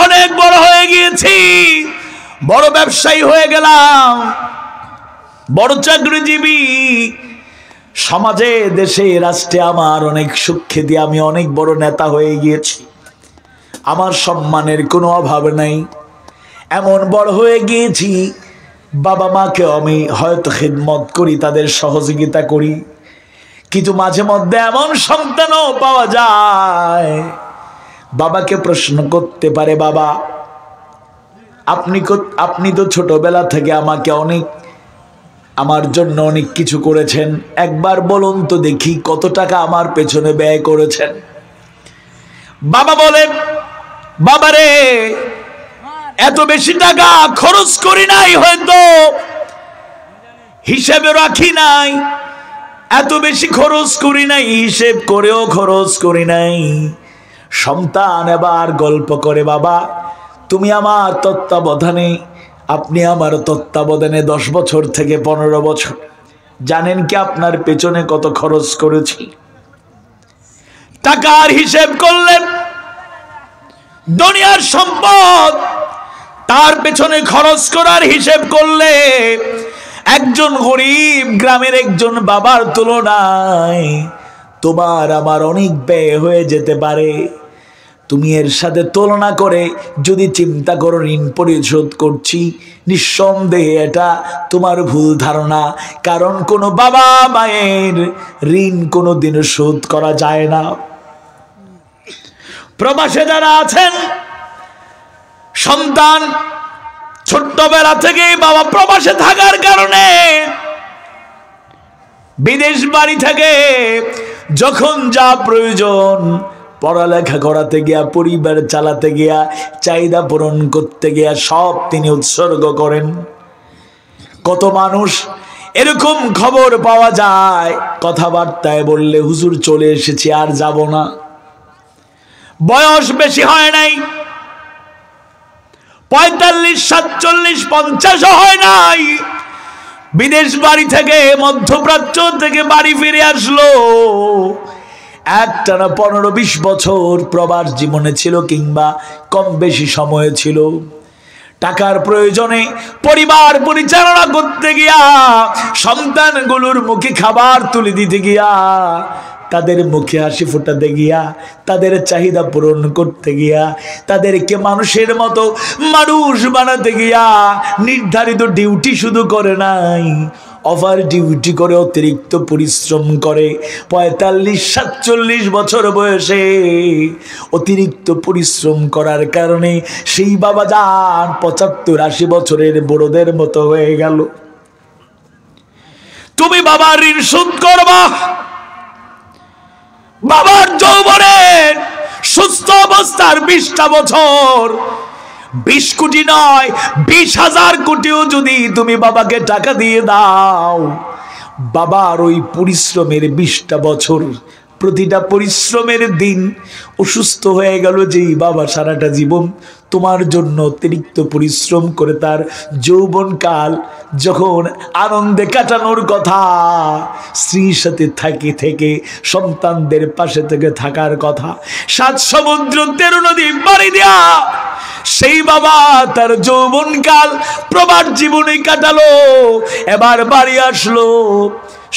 S1: অনেক বড় হয়ে গিয়েছি, বড় ব্যবসায়ী হয়ে গেলাম, বড় চাকরিজীবী, সমাজে দেশে রাষ্ট্রে আমার অনেক সুখ্যাতি, আমি অনেক বড় নেতা হয়ে গিয়েছি, আমার সম্মানের কোনো অভাব নাই, এমন বড় হয়ে গিয়েছি, বাবা মাকে আমি হয়তো খিদমত করি, তাদের সহযোগিতা করি, কিন্তু মাঝে মধ্যে এমন সন্তানও পাওয়া যায় বাবাকে প্রশ্ন করতে পারে, বাবা আপনি তো ছোটবেলা থেকে আমাকে অনেক, আমার জন্য অনেক কিছু করেছেন, একবার বলুন তো দেখি কত টাকা আমার পেছনে ব্যয় করেছেন। বাবা বলে, বাবারে এত বেশি টাকা খরচ করি নাই, হয়তো হিসেবে রাখি নাই, এত বেশি খরচ করি নাই, হিসেব করেও খরচ করি নাই। সন্তান এবার গল্প করে, বাবা তুমি আমার তত্ত্বাবধানে, আপনি আমার তত্ত্বাবধানে 10 বছর থেকে 15 বছর, জানেন কি আপনার পেছনে কত খরচ করেছি? টাকার হিসেব করলেন, দুনিয়ার সম্পদ তার পেছনে খরচ করার হিসেব করলে একজন গরিব গ্রামের একজন বাবার তুলনায় তোমার আমার অনেক ব্যয় হয়ে যেতে পারে। তুমি এর সাথে তুলনা করে যদি চিন্তা করো ঋণ পরিশোধ করছি, নিঃসন্দেহে এটা তোমার ভুল ধারণা, কারণ কোনো বাবা মায়ের ঋণ কোনোদিনও শোধ করা যায় না। প্রবাসে যারা আছেন, সন্তান ছোট্টবেলা থেকেই বাবা প্রবাসে থাকার কারণে বিদেশ বাড়ি থেকে যখন যা প্রয়োজন, পড়ালেখা করাতে গিয়া, পরিবার চালাতে গিয়া, চাহিদা পূরণ করতে গিয়া সব তিনি উৎসর্গ করেন। কত মানুষ এরকম খবর পাওয়া যায়, কথাবার্তায় বললে হুজুর চলে এসেছি, আর যাব না, বয়স বেশি হয় নাই, 45, 47, 50 হয় নাই, বিদেশ বাড়ি থেকে, মধ্যপ্রাচ্য থেকে বাড়ি ফিরে আসলো, একটানা 15-20 বছর প্রবাস জীবনে ছিল, কিংবা কম বেশি সময়ে ছিল। টাকার প্রয়োজনে পরিবার পরিচালনা করতে গিয়া, সন্তানগুলোর মুখে খাবার তুলে দিতে গিয়া তাদের মুখে হাসি ফোটাতে গিয়া, তাদের চাহিদা পূরণ করতে গিয়া, তাদেরকে মানুষের মতো মানুষ বানাতে গিয়া নির্ধারিত ডিউটি শুধু করে নাই, ওভার ডিউটি করে, অতিরিক্ত পরিশ্রম করে 45-47 বছর বয়সে অতিরিক্ত পরিশ্রম করার কারণে সেই বাবা যান 75-80 বছরের বড়দের মতো হয়ে গেল। তুমি বাবার ঋণ শোধ করবা। বাবার যৌবনের সুস্থ অবস্থার 20টা বছর, 20 কোটি নয় 20,000 কোটিও যদি তুমি বাবাকে টাকা দিয়ে দাও, বাবার ওই পরিশ্রমের 20টা বছর, প্রতিটা পরিশ্রমের দিন অসুস্থ হয়ে গেল যেই বাবা সারাটা জীবন তোমার জন্য অতিরিক্ত পরিশ্রম করে তার যৌবনকাল যখন আনন্দে কাটানোর কথা, স্ত্রীর সাথে থেকে সন্তানদের পাশে থেকে থাকার কথা, 7 সমুদ্র 13 নদী পাড়ি দেয়া সেই বাবা তার যৌবনকাল প্রবাদ জীবনে কাটালো, এবার বাড়ি আসলো,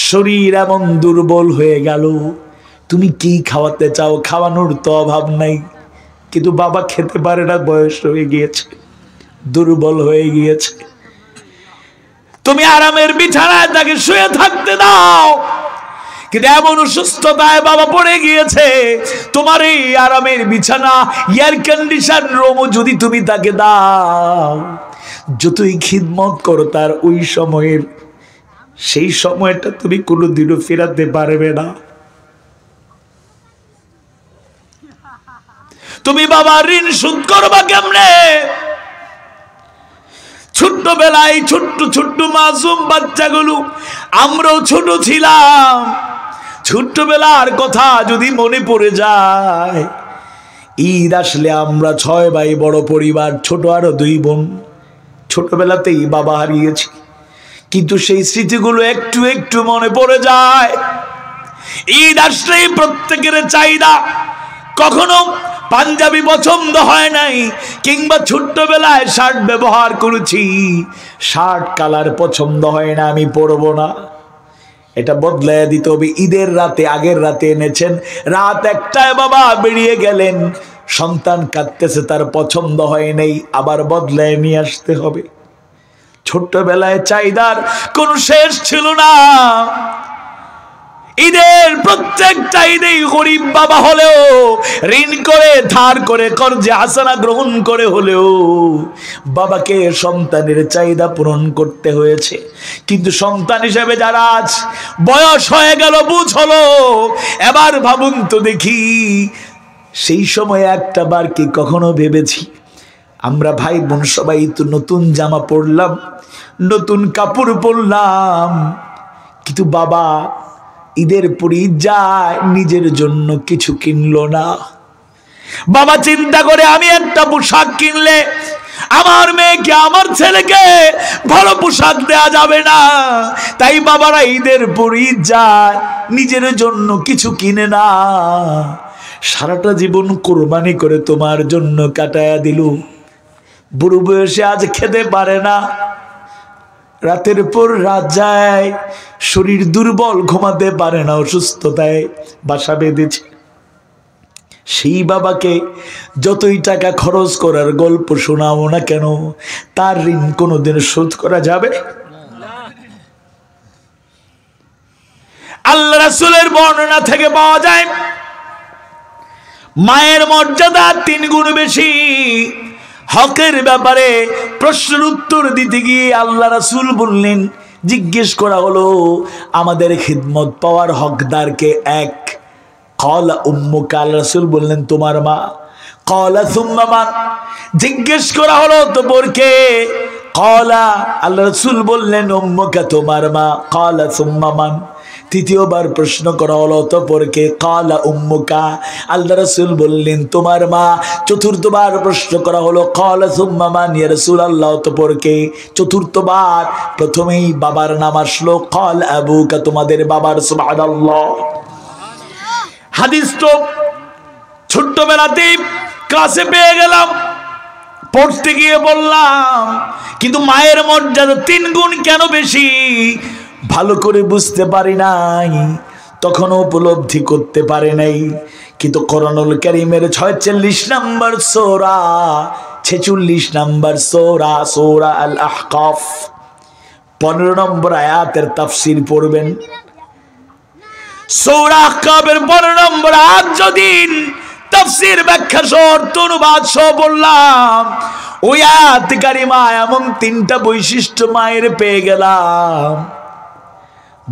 S1: শরীর এমন দুর্বল হয়ে গেল। তুমি কি খাওয়াতে চাও? খাওয়ানোর তো অভাব নাই, কিন্তু বাবা খেতে পারে না, বয়স হয়ে গিয়েছে, দুর্বল হয়ে গিয়েছে। তুমি আরামের বিছানায় তাকে শুয়ে থাকতে দাও, কিন্তু এমন অসুস্থতায় বাবা পড়ে গিয়েছে, তোমার এই আরামের বিছানা এয়ার কন্ডিশন রুমও যদি তুমি তাকে দাও, যতই খিদমত করো তার ওই সময়ের সেই সময়টা তুমি কোনোদিনও ফেরাতে পারবে না। তুমি বাবার ঋণ শোধ করবা কেমনে? ছোট্টবেলায় ছোট্ট ছোট্ট মাসুম বাচ্চাগুলো, আমরাও ছোট ছিলাম, ছোট্টবেলার কথা যদি মনে পড়ে যায়, ঈদ আসলে আমরা 6 ভাই বড় পরিবার, ছোট আরো 2 বোন, ছোটবেলাতেই বাবা হারিয়েছি, কিন্তু সেই স্মৃতিগুলো একটু একটু মনে পড়ে যায়। ঈদ আসলেই প্রত্যেকের চাহিদা, কখনো পাঞ্জাবি পছন্দ হয় নাই, কিংবা ছোট্টবেলায় শার্ট ব্যবহার করেছি, শার্ট কালার পছন্দ হয় না, আমি পরবো না, এটা বদলায় দিতে হবে। ঈদের রাতে, আগের রাতে এনেছেন, রাত 1টায় বাবা বেরিয়ে গেলেন, সন্তান কাঁদতেছে, তার পছন্দ হয় নাই, আবার বদলায় নিয়ে আসতে হবে। ছোট্টবেলায় চাহিদার কোনো শেষ ছিল না। ঈদের প্রত্যেকটা ঈদেই গরিব বাবা হলেও, ঋণ করে ধার করে কর্জে হাসানা গ্রহণ করে হলেও বাবাকে সন্তানের চাহিদা পূরণ করতে হয়েছে। কিন্তু সন্তান হিসেবে যারা আজ বয়স হয়ে গেল, বুঝ হলো, এবার ভাবুন তো দেখি, সেই সময় একটা বার কি কখনো ভেবেছি আমরা ভাই বোন সবাই তো নতুন জামা পরলাম, নতুন কাপড় পরলাম, কিন্তু বাবা ঈদের পরে যায় নিজের জন্য কিছু কিনলো না। বাবা চিন্তা করে আমি একটা পোশাক কিনলে আমার মেয়েকে, আমার ছেলেকে ভালো পোশাক দেয়া যাবে না, তাই বাবারা ঈদের পরে যায় নিজের জন্য কিছু কিনে না। সারাটা জীবন কোরবানি করে তোমার জন্য কাটায়া দিল, বুড়ো বয়সে আজ খেতে পারে না, রাতের পর রাত যায়, শরীর দুর্বল, ঘুমাতে পারে না, অসুস্থতায় বাসা বেঁধেছে। সেই বাবাকে যতই টাকা খরচ করার গল্প শোনাও না কেন, তার ঋণ কোনোদিন শোধ করা যাবে? আল্লাহ রাসূলের বর্ণনা থেকে পাওয়া যায়, মায়ের মর্যাদা 3 গুণ বেশি। হকের ব্যাপারে প্রশ্নের উত্তর দিতে গিয়ে আল্লাহ রাসূল বললেন, জিজ্ঞেস করা হলো আমাদের খিদমত পাওয়ার হকদারকে, 1 ক্বালা উম্মুকা, আল্লাহ রাসূল বললেন তোমার মা। ক্বালা সুম্মা মান, জিজ্ঞেস করা হলো তোর কে? ক্বালা, আল্লাহ রাসূল বললেন উম্মুকা, তোমার মা। ক্বালা সুম্মা মান, তৃতীয়বার প্রশ্ন করা হলো তোর কে? ক্বালা উম্মুকা, আল্লাহ রাসূল বললেন তোমার মা। চতুর্থবার প্রশ্ন করা হলো ক্বালা সুম্মা মান, ইয়া রাসূলুল্লাহ তোর কে? চতুর্থবার প্রথমেই বাবার নাম আসলো, ক্বালা আবুকা, তোমাদের বাবার। সুবহানাল্লাহ। হাদিস তো ছোট্টবেলাতেই ক্লাসে পেয়ে গেলাম, পড়তে গিয়ে বললাম, কিন্তু মায়ের মর্যাদা 3 গুণ কেন বেশি ভালো করে বুঝতে পারি নাই। তখনও উপলব্ধি করতে পারে নাই। কিন্তু কোরআনুল কারীমের 46 নম্বর সূরা 46 নম্বর সূরা সূরা আল আহকাফ 15 নম্বর আয়াতের তাফসীর পড়বেন। সূরা আহকাফের 15 নম্বর আয়াত যদি তাফসীর ব্যাখ্যা শর্ত অনুবাদ সহ বললাম, ওই আয়াত কারিমায় এমন 3টা বৈশিষ্ট্য মায়ের পেয়ে গেলাম,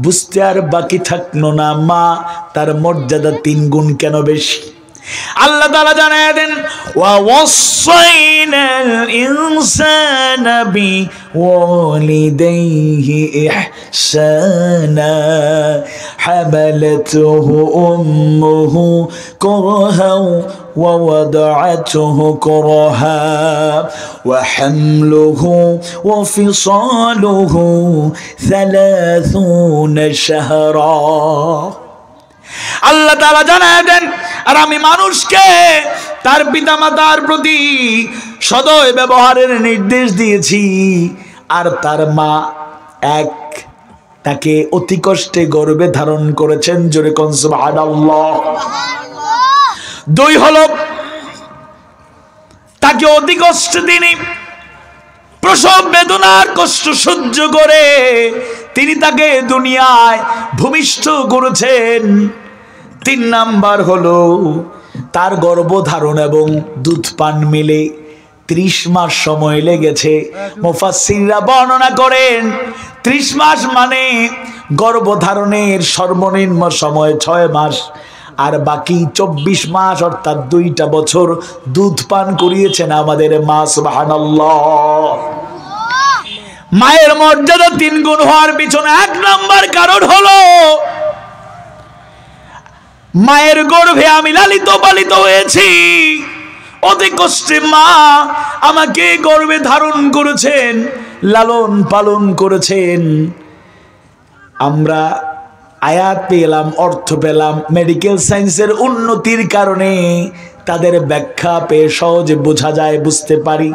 S1: বুঝতে আর বাকি থাকলো না মা তার মর্যাদা 3 গুণ কেন বেশি। আল্লাহ তাআলা জানায় দেন, ওয়া ওয়াসাইনাল ইনসানা বিওয়ালিদাইহি ইহসানা হামালাতুহু উম্মুহু কুরহান ওয়া ওয়াদা'atuhu কুরহা ওয়া হামলুহু ওয়া ফিসালুহু 30 শাহরা। আল্লাহ তাআলা জানায় দেন, আর আমি মানুষকে তার পিতামাতার প্রতি সদয় ব্যবহারের নির্দেশ দিয়েছি, আর তার মা তাকে অতি কষ্টে গর্ভে ধারণ করেছেন। জোরে কোন সুবহানাল্লাহ। 2 হলো তাকে অতি কষ্ট তিনি প্রসব বেদনার কষ্ট সহ্য করে তিনি তাকে দুনিয়ায় ভূমিষ্ঠ করেছেন। 3 নাম্বার হলো তার গর্ভধারণ এবং দুধ পান মিলে 30 মাস সময় লেগেছে। মুফাসসিররা বর্ণনা করেন 30 মাস মানে গর্ভধারণের সর্বনিম্ন সময় 6 মাস, আর বাকি 24 মাস অর্থাৎ 2টা বছর দুধ পান করিয়েছেন আমাদের মা। সুবহানাল্লাহ। মায়ের মর্যাদা 3 গুণ হওয়ার পিছনে 1 নাম্বার কারণ হলো মায়ের গর্ভে আমি লালিত পালিত হয়েছি। অতি কষ্টে মা আমাকে গর্ভে ধারণ করেছেন, লালন পালন করেছেন। আমরা আয়াত পেলাম, অর্থ পেলাম, মেডিকেল সায়েন্সের উন্নতির কারণে তাদের ব্যাখ্যা পেয়ে সহজে বোঝা যায়, বুঝতে পারি।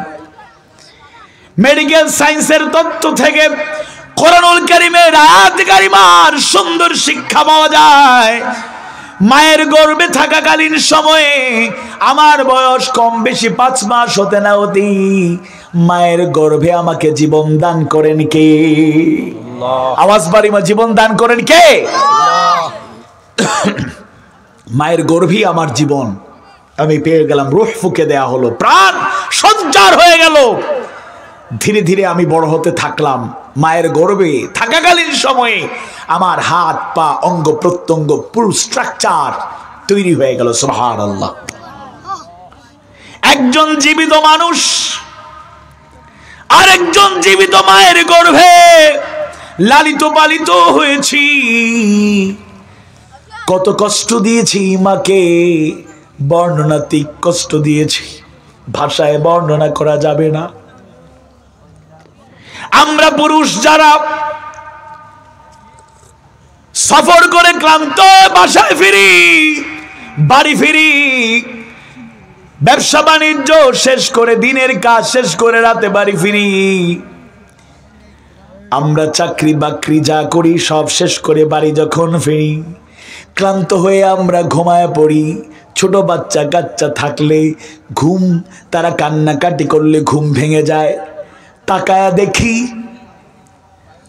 S1: মেডিকেল সায়েন্সের তথ্য থেকে কোরআনুল কারীমের আয়াত কারিমার সুন্দর শিক্ষা পাওয়া যায়। মায়ের গর্ভে থাকাকালীন সময়ে আমার বয়স কম বেশি 5 মাস হতে না হতে মায়ের গর্ভে আমাকে জীবন দান করেন কে? আওয়াজ বাড়ি, মা জীবন দান করেন কে? মায়ের গর্ভেই আমার জীবন আমি পেয়ে গেলাম, রূহ ফুঁকে দেয়া হলো, প্রাণ সঞ্চার হয়ে গেল। ধীরে ধীরে আমি বড় হতে থাকলাম। মায়ের গর্ভে থাকাকালীন সময়ে আমার হাত পা অঙ্গ প্রত্যঙ্গ পুরো স্ট্রাকচার তৈরি হয়ে গেল। সুবহানাল্লাহ। একজন জীবিত মানুষ আরেকজন জীবিত মায়ের গর্ভে লালিত পালিত হয়েছি। কত কষ্ট দিয়েছি মাকে, বর্ণনাতীত কষ্ট দিয়েছি, ভাষায় বর্ণনা করা যাবে না। আমরা পুরুষ যারা সফর করে ক্লান্ত বাসায় ফিরি, বাড়ি ফিরি, ব্যবসা বাণিজ্য শেষ করে, দিনের কাজ শেষ করে রাতে বাড়ি ফিরি, আমরা চাকরি বাকরি যা করি সব শেষ করে বাড়ি যখন ফিরি, ক্লান্ত হয়ে আমরা ঘুমায় পড়ি। ছোট বাচ্চা কাচ্চা থাকলে ঘুম, তারা কান্নাকাটি করলে ঘুম ভেঙে যায়। তাকায়া দেখি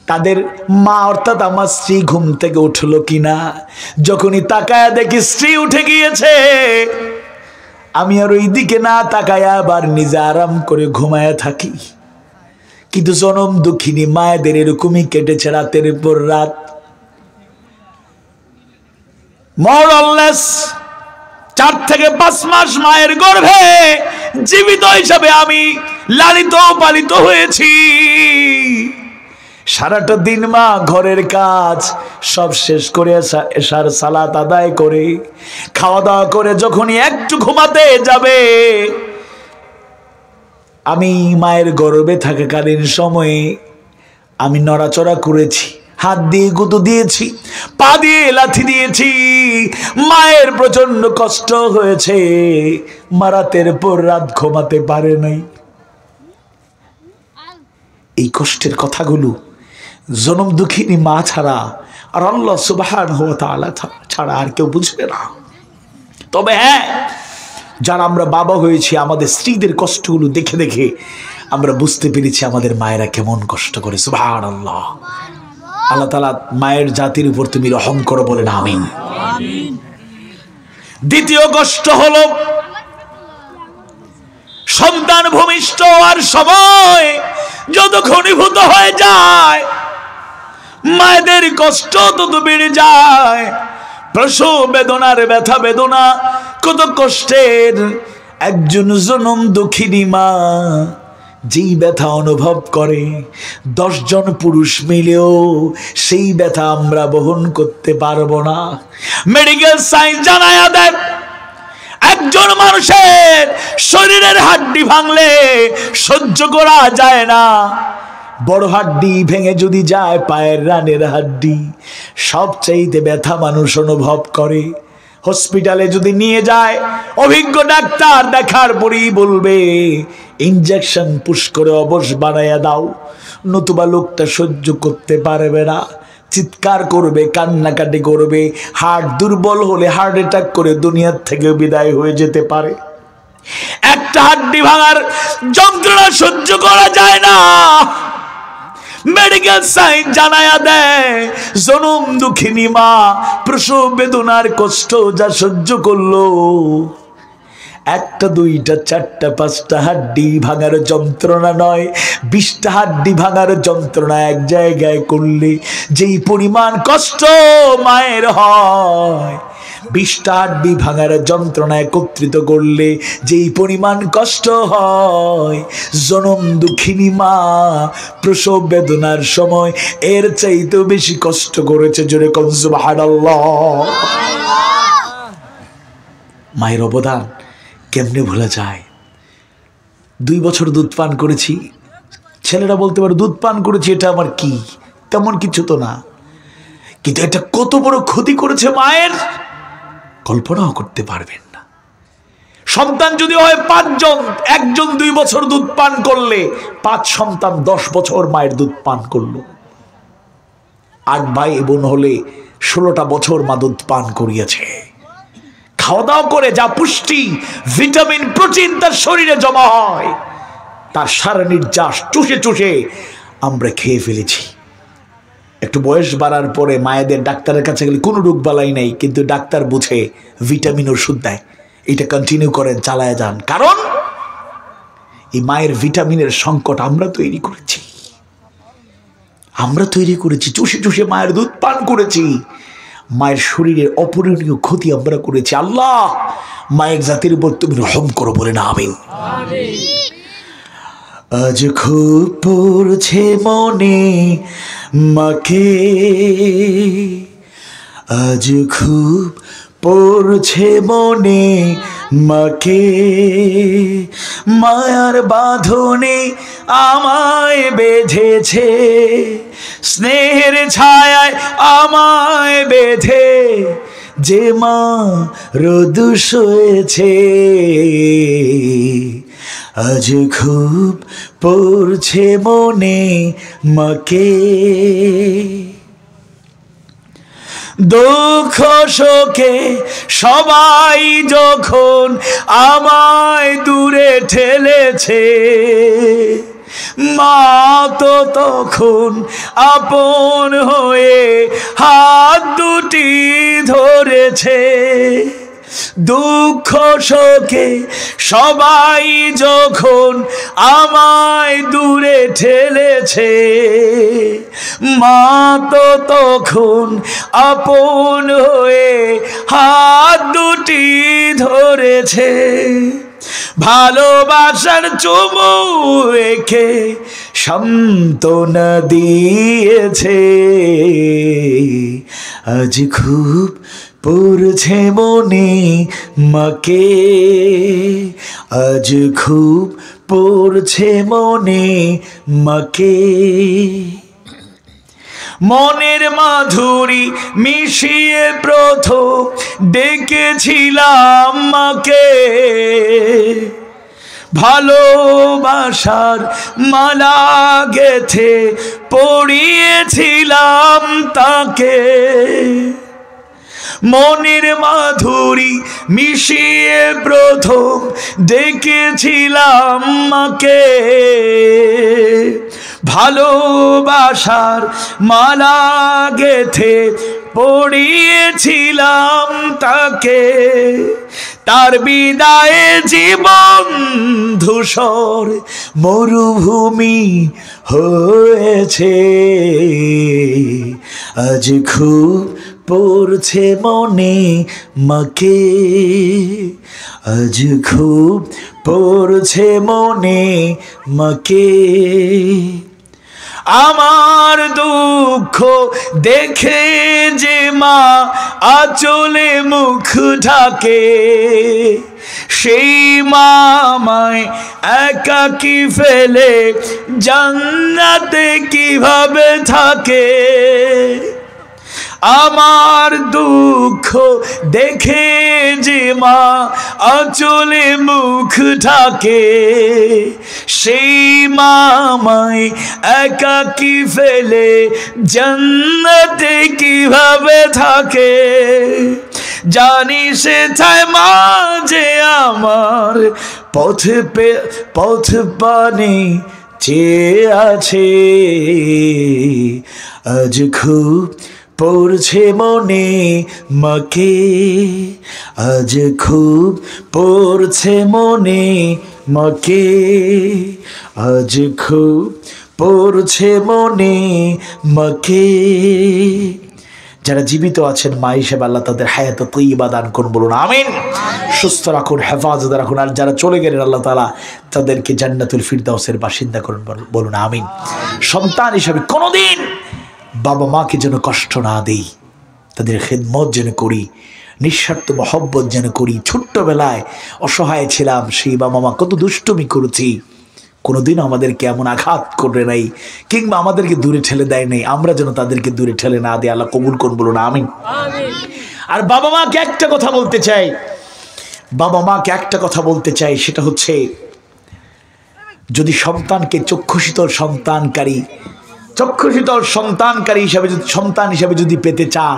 S1: তাদের মা অর্থাৎ আমার স্ত্রী ঘুম থেকে উঠলো কিনা। যখনই তাকায়া দেখি স্ত্রী উঠে গিয়েছে, আমি আর ওই দিকে না তাকায়া আবার নিজে আরাম করে ঘুমায়া থাকি। কিন্তু জনম দুঃখিনী মায়েদের এরকমই কেটেছে রাতের পর রাত। মোর অরলেস 4 থেকে 5 মাস মায়ের গর্ভে জীবিত হিসাবে আমি লালিত পালিত হয়েছি। সারাটা দিন মা ঘরের কাজ সব শেষ করে এশার সালাত আদায় করে খাওয়া দাওয়া করে যখনই একটু ঘুমাতে যাবে, আমি মায়ের গর্ভে থাকাকালীন সময়ে আমি নড়াচড়া করেছি, হাত দিয়ে গুঁতো দিয়েছি, পা দিয়ে লাথি দিয়েছি। মায়ের প্রচন্ড কষ্ট হয়েছে, মা রাতের পর রাত ঘুমাতে পারে নাই। এই কষ্টের কথাগুলো জনম দুঃখিনী মা ছাড়া আর আল্লাহ সুবহানাহু ওয়া তাআলা ছাড়া আর কেউ বুঝবে না। তবে হ্যাঁ, যারা আমরা বাবা হয়েছি, আমাদের স্ত্রীদের কষ্টগুলো দেখে দেখে আমরা বুঝতে পেরেছি আমাদের মায়েরা কেমন কষ্ট করে। সুবহানাল্লাহ। আল্লাহ তাআলা মায়ের জাতির উপর তুমি রহম করো, বলেন আমিন। দ্বিতীয় কষ্ট হলো সন্তান ভূমিষ্ঠ হওয়ার সময় যত ঘনীভূত হয়ে যায়, মায়েদের কষ্ট তত বেড়ে যায়। প্রসব বেদনার ব্যথা বেদনা কত কষ্টের। একজন জনম দুঃখিনী মা যেই ব্যথা অনুভব করে, 10 জন পুরুষ মিলেও সেই ব্যথা আমরা বহন করতে পারবো না। মেডিকেল সায়েন্স জানায়া দেয়, একজন মানুষের শরীরের হাড্ডি ভাঙলে সহ্য করা যায় না। বড় হাড্ডি ভেঙে যদি যায়, পায়ের রানের হাড্ডি, সবচাইতে ব্যথা মানুষ অনুভব করে। হসপিটালে যদি নিয়ে যায়, অভিজ্ঞ ডাক্তার দেখার পরেই বলবে ইনজেকশন পুশ করে অবশ বানাইয়া দাও, নতুবা লোকটা সহ্য করতে পারবে না, চিৎকার করবে, কান্নাকাটি করবে। হার্ট দুর্বল হলে হার্ট অ্যাটাক করে দুনিয়ার থেকে বিদায় হয়ে যেতে পারে। একটা হাড্ডি ভাঙার যন্ত্রণা সহ্য করা যায় না। মেডিকেল সায়েন্স জানায়া দেয়, জনম দুঃখিনী মা প্রসব বেদনার কষ্ট যা সহ্য করলো, 1টা 2টা 4টা 5টা হাড্ডি ভাঙার যন্ত্রণা নয়, 20টা হাড্ডি ভাঙার যন্ত্রণা এক জায়গায় করলে যেই পরিমাণ কষ্ট মায়ের হয়, 20টা হাড্ডি ভাঙার যন্ত্রণা একত্রিত করলে যেই পরিমাণ কষ্ট হয়, জনম দুঃখিনী মা প্রসব বেদনার সময় এর চাইতেও বেশি কষ্ট করেছে। জোরে কোন সুবহানাল্লাহ। মায়ের অবদান কেমনে ভোলা যায়? 2 বছর দুধ পান করেছি। ছেলেরা বলতে পারে দুধ পান করেছি, এটা আমার কি, তেমন কিছু তো না, কিন্তু এটা কত বড় ক্ষতি করেছে মায়ের, কল্পনাও করতে পারবেন না। সন্তান যদি হয় 5 জন, একজন 2 বছর দুধ পান করলে 5 সন্তান 10 বছর মায়ের দুধ পান করলো। 8 ভাই বোন হলে 16টা বছর মা দুধ পান করিয়েছে। খাওয়া দাওয়া করে যা পুষ্টি, ভিটামিন, প্রোটিন তার শরীরে জমা হয়, তার সারা নির্যাস চুষে চুষে আমরা খেয়ে ফেলেছি। একটু বয়স বাড়ার পরে মায়েদের ডাক্তারের কাছে গেলে কোনো রোগ বালাই নাই, কিন্তু ডাক্তার বুঝে ভিটামিন ওষুধ দেয়, এটা কন্টিনিউ করেন, চালায় যান। কারণ এই মায়ের ভিটামিনের সংকট আমরা তৈরি করেছি, চুষে চুষে মায়ের দুধ পান করেছি, মায়ের শরীরের অপূরণীয় ক্ষতি আমরা করেছি। আল্লাহ মায়ের জাতির উপর তুমি রহম করো, বলে না আমিন। আজ খুব পড়ছে মনে মাকে, আজ খুব পড়ছে মনে মাকে, মায়ার বাঁধনে আমায় বেঁধেছে, স্নেহের ছায়ায় আমায় বেঁধে যে মা রোদ সয়েছে, আজ খুব পড়ছে মনে মাকে। দুঃখ শোকে সবাই যখন আমায় দূরে ঠেলেছে, মা তো তখন আপন হয়ে হাত দুটি ধরেছে। দুঃখ শোকে সবাই যখন আমায় দূরে ঠেলেছে, মা তো তখন আপন হয়ে হাত দুটি ধরেছে। ভালোবাসার চুমু রেখে সান্ত্বনা দিয়েছে, আজ খুব পড়ছে মনে মাকে, আজ খুব পড়ছে মনে মাকে। মনের মাধুরী মিশিয়ে প্রথম ডেকেছিলাম মাকে, ভালোবাসার মালা গেথে পড়িয়েছিলাম তাকে, মনের মাধুরী মিশিয়ে প্রথম ডেকেছিলাম মাকে। ভালোবাসার মালা গেথে পড়িয়েছিলাম তাকে, তার বিদায়ে জীবন ধূসর মরুভূমি হয়েছে। আজ খুব পড়ছে মনে মাকে, আজ খুব পড়ছে মনে মাকে। আমার দুঃখ দেখে যে মা আঁচলে মুখ ঢাকে, সেই মা আমায় একাকী ফেলে জান্নাতে কিভাবে থাকে। আমার দুঃখ দেখে যে মা আঁচলে মুখ ঢাকে, সেই মা আমায় একাকী ফেলে জান্নাতে কিভাবে থাকে। জানি সেথায় মা যে আমার পথ পানে চেয়ে আছে। আজ খুব পড়ছে মনে মাকে, আজ খুব পড়ছে মনে মাকে, আজ খুব পড়ছে মনে মাকে। যারা জীবিত আছেন মা হিসেবে আল্লাহ তাদের হায়াত তৈয়বা দান করুন, বলুন আমিন। সুস্থ রাখুন, হেফাজত রাখুন। আর যারা চলে গেলেন আল্লাহ তাআলা তাদেরকে জান্নাতুল ফিরদাউসের বাসিন্দা করুন, বলুন আমিন। সন্তান হিসেবে কোনোদিন বাবা মাকে যেন কষ্ট না দেই, তাদের খেদমত যেন করি, নিঃস্বার্থ মহব্বত যেন করি। ছোট্টবেলায় অসহায় ছিলাম, সেই বাবা মা কত দুষ্টুমি করেছি, কোনোদিন আমাদেরকে এমন আঘাত করে নাই কিংবা আমাদেরকে দূরে ঠেলে দেয় নাই। আমরা যেন তাদেরকে দূরে ঠেলে না দিই, আল্লাহ কবুল করুন, বলুন আমিন। আর বাবা মাকে একটা কথা বলতে চাই, বাবা মাকে একটা কথা বলতে চাই, সেটা হচ্ছে যদি সন্তানকে চক্ষুশীতল সন্তানকারী সন্তান হিসাবে যদি পেতে চান,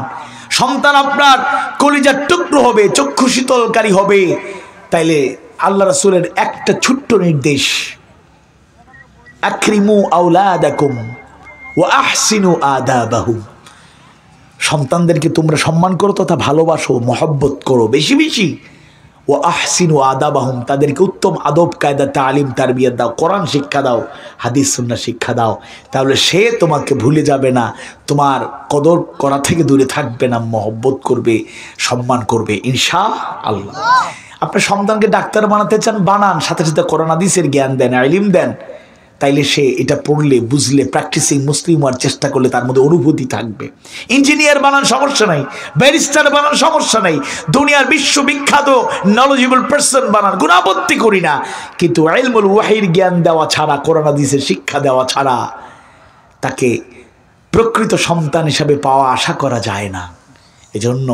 S1: সন্তান আপনার কলিজার টুকরো হবে, চক্ষুশীতলকারী হবে, তাইলে আল্লাহ রাসূলের একটা ছোট্ট নির্দেশ, আকরিমু আওলাদাকুম ওয়া আহসিনু আদাবাহুম, সন্তানদেরকে তোমরা সম্মান করো তথা ভালোবাসো, মহব্বত করো বেশি বেশি। ও আহসিনু আদাবাহুম, তাদেরকে উত্তম আদব কায়দা তালিম তারবিয়ত দাও, কোরআন শিক্ষা দাও, হাদিস সুন্নাহ শিক্ষা দাও। তাহলে সে তোমাকে ভুলে যাবে না, তোমার কদর করা থেকে দূরে থাকবে না, মহব্বত করবে, সম্মান করবে ইনশাআল্লাহ। আপনার সন্তানকে ডাক্তার বানাতে চান, বানান, সাথে সাথে কোরআন হাদিসের জ্ঞান দেন, ইলম দেন। তাইলে সে এটা পড়লে, বুঝলে, প্র্যাকটিসিং মুসলিম হওয়ার চেষ্টা করলে তার মধ্যে অনুভূতি থাকবে। ইঞ্জিনিয়ার বানান, সমস্যা নাই। ব্যারিস্টার বানান, সমস্যা নাই। দুনিয়ার বিশ্ববিখ্যাত নলেজেবল পারসন বানান, কোনো আপত্তি করি না। কিন্তু ইলমুল ওয়াহির জ্ঞান দেওয়া ছাড়া, কোরআন হাদিসের শিক্ষা দেওয়া ছাড়া তাকে প্রকৃত সন্তান হিসাবে পাওয়া আশা করা যায় না। এজন্য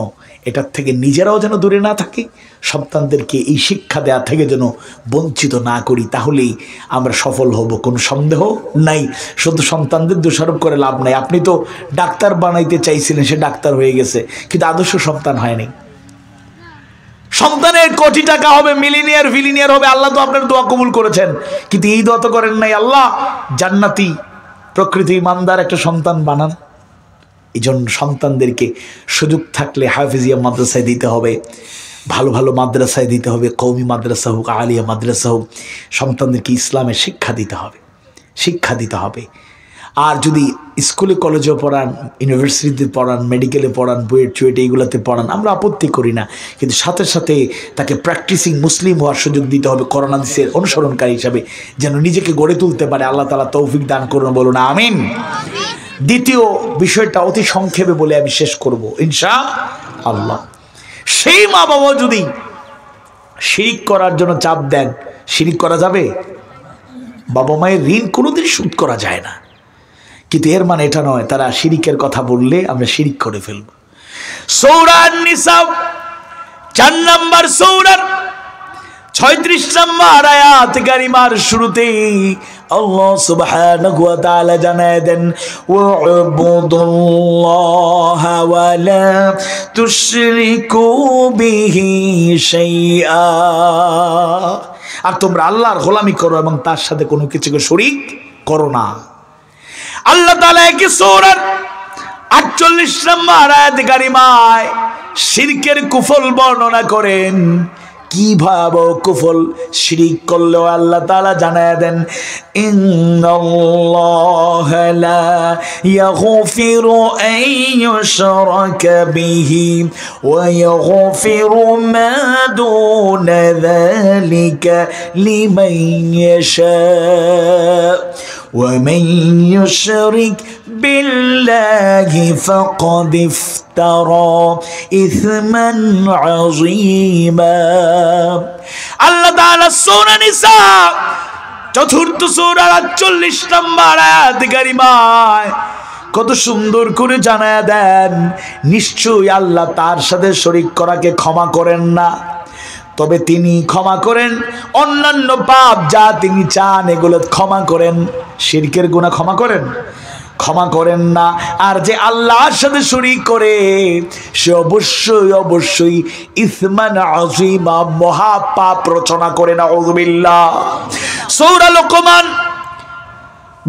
S1: এটার থেকে নিজেরাও যেন দূরে না থাকি, সন্তানদেরকে এই শিক্ষা দেওয়া থেকে যেন বঞ্চিত না করি, তাহলেই আমরা সফল হব, কোনো সন্দেহ নাই। শুধু সন্তানদের দোষারোপ করে লাভ নাই। আপনি তো ডাক্তার বানাইতে চাইছিলেন, সে ডাক্তার হয়ে গেছে, কিন্তু আদর্শ সন্তান হয়নি। সন্তানের কোটি টাকা হবে, মিলিনিয়ার ভিলিনিয়ার হবে, আল্লাহ তো আপনার দোয়া কবুল করেছেন, কিন্তু এই দোয়া তো করেন নাই, আল্লাহ জান্নাতি প্রকৃতি ইমানদার একটা সন্তান বানান। এই জন্য সন্তানদেরকে সুযোগ থাকলে হাফিজিয়া মাদ্রাসায় দিতে হবে, ভালো ভালো মাদ্রাসায় দিতে হবে, কওমি মাদ্রাসা হোক, আলিয়া মাদ্রাসা হোক। সন্তানদেরকে ইসলামের শিক্ষা দিতে হবে। আর যদি স্কুলে কলেজে পড়ান, ইউনিভার্সিটিতে পড়ান, মেডিকেলে পড়ান, বুয়েট চুয়েট এইগুলোতে পড়ান, আমরা আপত্তি করি না, কিন্তু সাথে সাথে তাকে প্র্যাকটিসিং মুসলিম হওয়ার সুযোগ দিতে হবে, কোরআন হাদিসের অনুসরণকারী হিসাবে যেন নিজেকে গড়ে তুলতে পারে। আল্লাহ তাআলা তৌফিক দান করুন, বলুন আমিন। দ্বিতীয় বিষয়টা অতি সংক্ষেপে বলে আমি শেষ করব ইনশাআল্লাহ। সেই মা বাবা যদি শিরিক করার জন্য চাপ দেন, শিরিক করা যাবে? বাবা মায়ের ঋণ কোনোদিন শোধ করা যায় না, কিন্তু এর মানে এটা নয় তারা শিরিকের কথা বললে আমরা শিরিক করে ফেলব। সূরা আন-নিসা 4 নম্বর সূরার 36 নম্বর আয়াত কারিমার শুরুতেই আল্লাহ সুবহানাহু ওয়া তাআলা জানায় দেন ওয়া'বুদুল্লাহা ওয়া লা তুশরিকু বিহি শাইআ, আর তোমরা আল্লাহর গোলামি করো এবং তার সাথে কোনো কিছুকে শরীক করো না। আল্লাহ তাআলা একই সূরার 48 নম্বর আয়াত কারিমায় শিরকের কুফল বর্ণনা করেন। কি ভয়াবহ কুফল, শিরিক করলেও আল্লাহ তাআলা জানায় দেন ইন্নাল্লাহা লা ইয়াগফিরু আন ইউশরাকা বিহি ওয়া ইয়াগফিরু মা দুনা যালিকা লিমান ইয়াশা ওয়া মান ইউশরিক বিল্লাহি ফাকাদ ইফতারা ইসমান আযীমা। আল্লাহ তাআলা সূরা নিসা 4th সূরা 48 নম্বর আয়াত কারিমায় কত সুন্দর করে জানায়া দেন, নিশ্চয়ই আল্লাহ তার সাথে শরীক করাকে ক্ষমা করেন না, তবে তিনি ক্ষমা করেন অন্যান্য পাপ যা তিনি চান এগুলো ক্ষমা করেন। শিরকের গুনাহ ক্ষমা করেন? ক্ষমা করেন না। আর যে আল্লাহর সাথে শরীক করে সে অবশ্যই অবশ্যই ইসমান আযীমা, মহা পাপ রচনা করে। নাউযুবিল্লাহ। সূরা লোকমান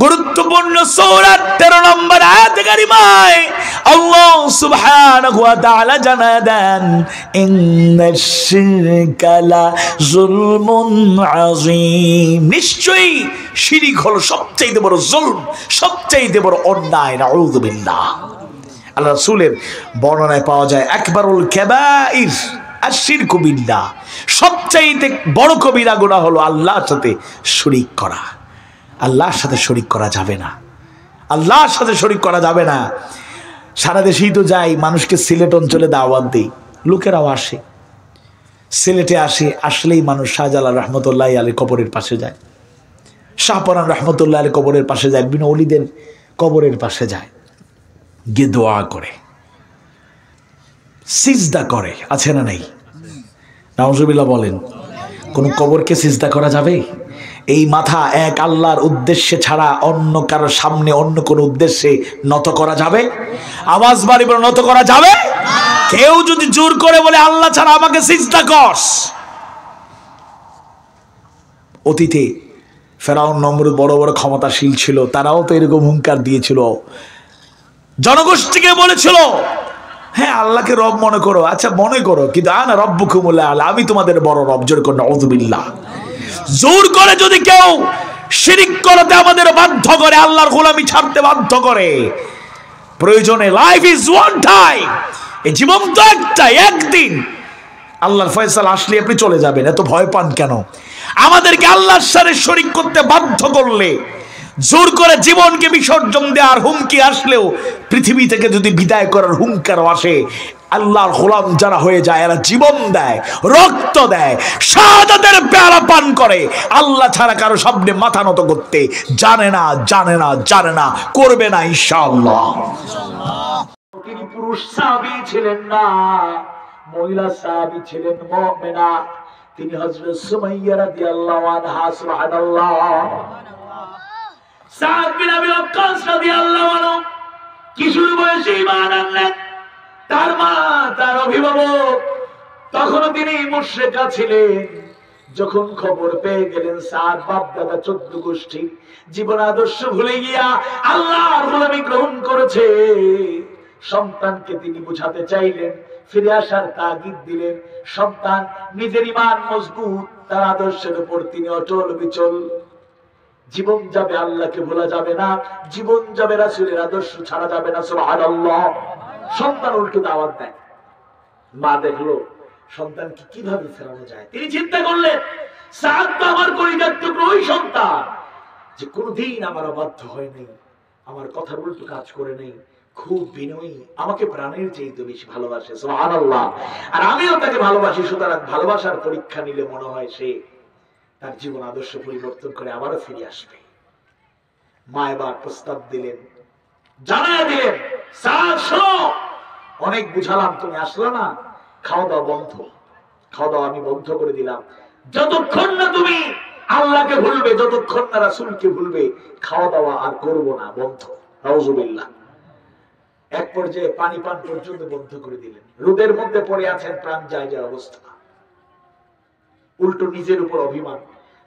S1: গুরুত্বপূর্ণ সূরা 13 নম্বর আয়াত কারিমায় আল্লাহ সুবহানাহু ওয়া তাআলা জানায় দেন ইন্নাশ শিরকা লা যুলমুন আযীম, নিশ্চয়ই শিরক হলো সবচেয়ে বড় জুলম, সবচেয়ে বড় অন্যায়। নাউযুবিল্লাহ। আল্লাহ রাসূলের বর্ণনায় পাওয়া যায় আকবারুল কাবাইর আশ-শিরকু বিল্লাহ, সবচেয়ে বড় কবিরা গুনাহ হলো আল্লাহর সাথে শরীক করা। আল্লাহর সাথে শরীক করা যাবে না, আল্লাহর সাথে শরীক করা যাবে না। সারা দেশেই তো যাই, মানুষকে সিলেট অঞ্চলে দাওয়াত দেই, লোকেরাও আসে, সিলেটে আসে, আসলেই মানুষ শাহজালাল রহমতুল্লাহ আলাইহির কবরের পাশে যায়, শাহপরান রহমতুল্লাহ আলাইহির কবরের পাশে যায়, বিভিন্ন ওলিদের কবরের পাশে যায়, গিয়ে দোয়া করে, সিজদা করে। আছে না নাই? নাউজুবিল্লাহ বলেন। কোন কবরকে সিজদা করা যাবে? এই মাথা এক আল্লাহর উদ্দেশ্যে ছাড়া অন্য কারোর সামনে অন্য কোন উদ্দেশ্যে নত করা যাবে? আওয়াজ বাড়ি বলে নত করা যাবে? কেউ যদি জোর করে বলে আল্লাহ ছাড়া আমাকে সিজদা কর। অতীতে ফেরাউন নমরুদ বড় বড় ক্ষমতাশীল ছিল, তারাও তো এরকম হুঙ্কার দিয়েছিল, জনগোষ্ঠীকে বলেছিল হ্যাঁ আল্লাহকে রব মনে করো, আচ্ছা মনে করো, কিন্তু আনা রব্বুকুমুল আ'লা, আমি তোমাদের বড় রব। জোর করে নাউযুবিল্লাহ। জোর করে যদি কেউ শিরিক করতে আমাদের বাধ্য করে, আল্লাহর গোলামি ছাড়তে বাধ্য করে, প্রয়োজনে লাইফ ইজ ওয়ান টাইম, এই জীবন তো একটাই, একদিন আল্লাহর ফয়সালা আসলে আপনি চলে যাবেন, এত ভয় পান কেন? আমাদেরকে আল্লাহর সাথে শরিক করতে বাধ্য করলে, জোর করে জীবনকে বিসর্জন দেওয়ার হুমকি আসলেও, পৃথিবী থেকে যদি বিদায় করার হুঙ্কারও আসে, আল্লাহর গোলাম যারা হয়ে যায় এরা জীবন দেয়, রক্ত দেয়, শাহাদাতের পেয়ালা পান করে, আল্লাহ ছাড়া কারো সামনে মাথা নত করতে জানে না, জানে না, জানে না, করবে না ইনশাআল্লাহ। তিনি পুরুষ সাহাবী ছিলেন না, মহিলা সাহাবী ছিলেন মুমিনা, তিনি হযরত সুমাইয়া রাদিয়াল্লাহু আনহা। সুবহানাল্লাহ। সাদ বিন আবি ওয়াক্কাস রাদিয়াল্লাহু আনহু কিশোর বয়সে ঈমান আনলেন। তার মা, তার অভিভাবক তখনও তিনি মুশরিকা ছিলেন। যখন খবর পেয়ে গেলেন সাদ বাপ দাদা 14 গোষ্ঠী জীবন আদর্শ ভুলে গিয়া আল্লাহর গোলামি গ্রহণ করেছে, সন্তানকে তিনি বুঝাতে চাইলেন, ফিরে আসার তাগিদ দিলেন। সন্তান নিজের ঈমান মজবুত, তার আদর্শের উপর তিনি অটল বিচল। জীবন যাবে আল্লাহকে ভোলা যাবে না, জীবন যাবে রাসূলের আদর্শ ছাড়া যাবে না। সুবহানাল্লাহ। সন্তান উল্টো দাওয়াত দেয়, মা দেখলো সন্তানকে কিভাবে ফেরানো যায়, তিনি চিন্তা করলেন সাদ তো আমার কলিজার টুকরো, ওই সন্তান যে কোনদিন আমার অবাধ্য হয় নাই, আমার কথার উল্টো কাজ করে নাই, খুব বিনয়ী, আমাকে প্রাণের চেয়ে বেশি ভালোবাসে। সুবহানাল্লাহ। আর আমিও তাকে ভালোবাসি, সুতরাং ভালোবাসার পরীক্ষা নিলে মনে হয় সে তার জীবন আদর্শ পরিবর্তন করে আবারও ফিরে আসবে। মা এবার প্রস্তাব দিলেন, জানায়া দিলেন, সাদ শোনো, অনেক বুঝালাম, তুমি আসলে না, খাওয়া দাওয়া বন্ধ, খাওয়া দাওয়া আমি বন্ধ করে দিলাম,
S2: যতক্ষণ না তুমি আল্লাহকে ভুলবে, যতক্ষণ না রাসূলকে ভুলবে, খাওয়া দাওয়া আর করবো না, বন্ধ। নাউযুবিল্লাহ। এক পর্যায়ে পানি পান পর্যন্ত বন্ধ করে দিলেন। রোদের মধ্যে পড়ে আছেন, প্রাণ যায় যায় অবস্থা। উল্টো নিজের উপর অভিমান,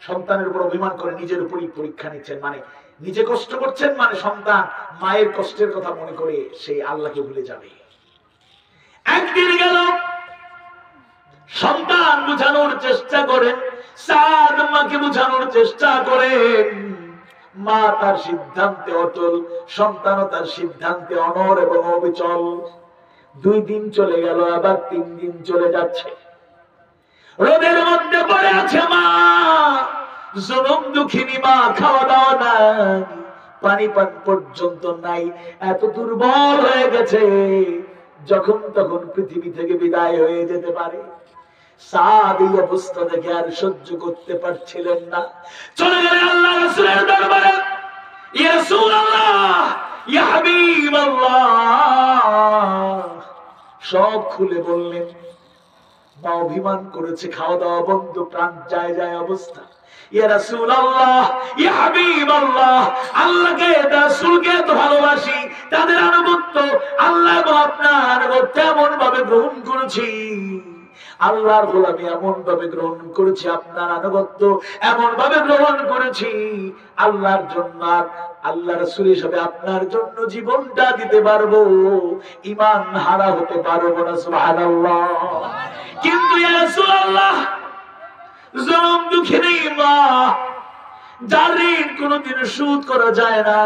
S2: সন্তানের উপর অভিমান করে নিজের উপরই পরীক্ষা নিচ্ছেন। মানে নিজে কষ্ট করছেন, মানে সন্তান মায়ের কষ্টের কথা মনে করে সেই আল্লাহকে ভুলে যাবে। একদিন গেল, সন্তান বুঝানোর চেষ্টা করেন, সাদ মাকে বুঝানোর চেষ্টা করেন, মা তার সিদ্ধান্তে অটল, সন্তানও তার সিদ্ধান্তে অনড় এবং অবিচল। 2 দিন চলে গেল, আবার 3 দিন চলে যাচ্ছে। রোদের মধ্যে পড়ে আছে মা, জনম দুঃখিনী মা, খাওয়া দাওয়া নাই, পানি পান পর্যন্ত নাই, এত দুর্বল হয়ে গেছে, যখন তখন পৃথিবী থেকে বিদায় হয়ে যেতে পারে। সাদ এই অবস্থা দেখে আর সহ্য করতে পারছিলেন না, চলে গেলেন আল্লাহ রাসূলের দরবারে। ইয়া রাসূলুল্লাহ, ইয়া হাবিবাল্লাহ, সব খুলে বললেন। মা অভিমান করেছে, খাওয়া দাওয়া বন্ধ, প্রাণ যায় যায় অবস্থা। ইয়া রাসূলুল্লাহ, ইয়া হাবিবাল্লাহ, আল্লাহকে রাসূলকে তো ভালোবাসি, তাদের আনুগত্য, আল্লাহ এবং আপনার আনুগত্য এমন ভাবে গ্রহণ করেছি, আল্লাহর গোলামি এমন ভাবে গ্রহণ করেছি, আপনার আনুগত্য এমন ভাবে গ্রহণ করেছি, আল্লাহর জন্য আর আল্লাহ রাসূল হিসেবে আপনার জন্য জীবনটা দিতে পারবো, ঈমান হারা হতে পারবো না। সুবহানাল্লাহ। কিন্তু ইয়া রাসূলুল্লাহ, জনম দুঃখিনী মা, যার ঋণ কোনোদিন শোধ করা যায় না,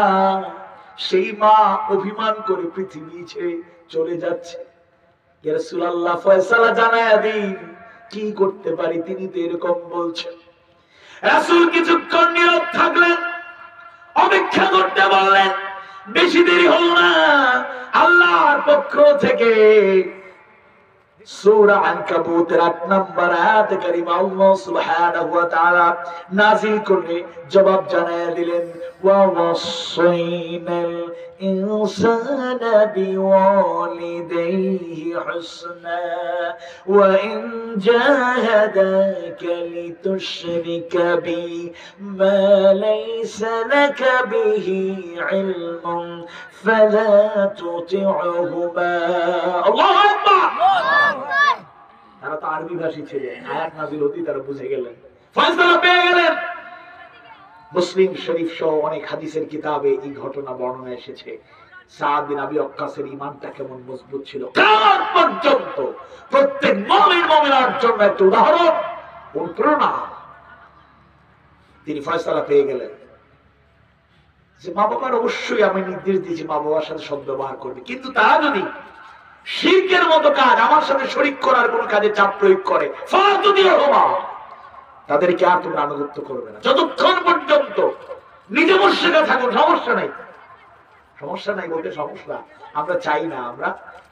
S2: সেই মা অভিমান করে পৃথিবী ছেড়ে চলে যাচ্ছে। ইয়া রাসূলুল্লাহ, ফয়সালা জানায়া দিন, কি করতে পারি? তিনি তো এরকম বলছেন। রাসূল কিছুক্ষণ নীরব থাকলেন, অপেক্ষা করতে বললেন। বেশি দেরি হলো না, আল্লাহর পক্ষ থেকে সূরা আনকাবুতের 8 নম্বর আয়াত কারিমা আল্লাহ সুবহানাহু ওয়া তাআলা নাযিল করে জবাব জানায়া দিলেন, ওয়া ওয়াসাইনাল ইনসানা বিওয়ালিদাইহি হুসনা ওয়া ইন জাহাদাকা লিতুশরিকা বি মা লাইসা লাকা বিহি ইলমুন ফালা তুতি'হুমা। আল্লাহু আকবার। তারা তো আরবি ভাষী ছিলেন, আয়াত নাযিল হতেই তারা বুঝে গেলেন, ফয়সালা পেয়ে গেলেন। মুসলিম শরীফ সহ অনেক হাদিসের কিতাবে এই ঘটনা বর্ণনা এসেছে। সাদ বিন আবি ওয়াক্কাসের ঈমানটা কেমন মজবুত ছিল, কিয়ামত পর্যন্ত প্রত্যেক মুমিন মুমিনার জন্য একটা উদাহরণ, অনুপ্রেরণা। তিনি ফয়সালা পেয়ে গেলেন যে মা বাবার অবশ্যই আমি নির্দেশ দিয়েছি মা বাবার সাথে সদ্ব্যবহার করবে, কিন্তু তারা যদি শিরকের মতো কাজ, আমার সাথে শরীক করার কোন কাজে চাপ প্রয়োগ করে, তাদেরকে আর তুমি আনুগত্য করবে না, যতক্ষণ পর্যন্ত নিজে মুশরিক থাকুন। সমস্যা নাই, সমস্যা নাই বলতে সমস্যা, আমরা চাই না, আমরা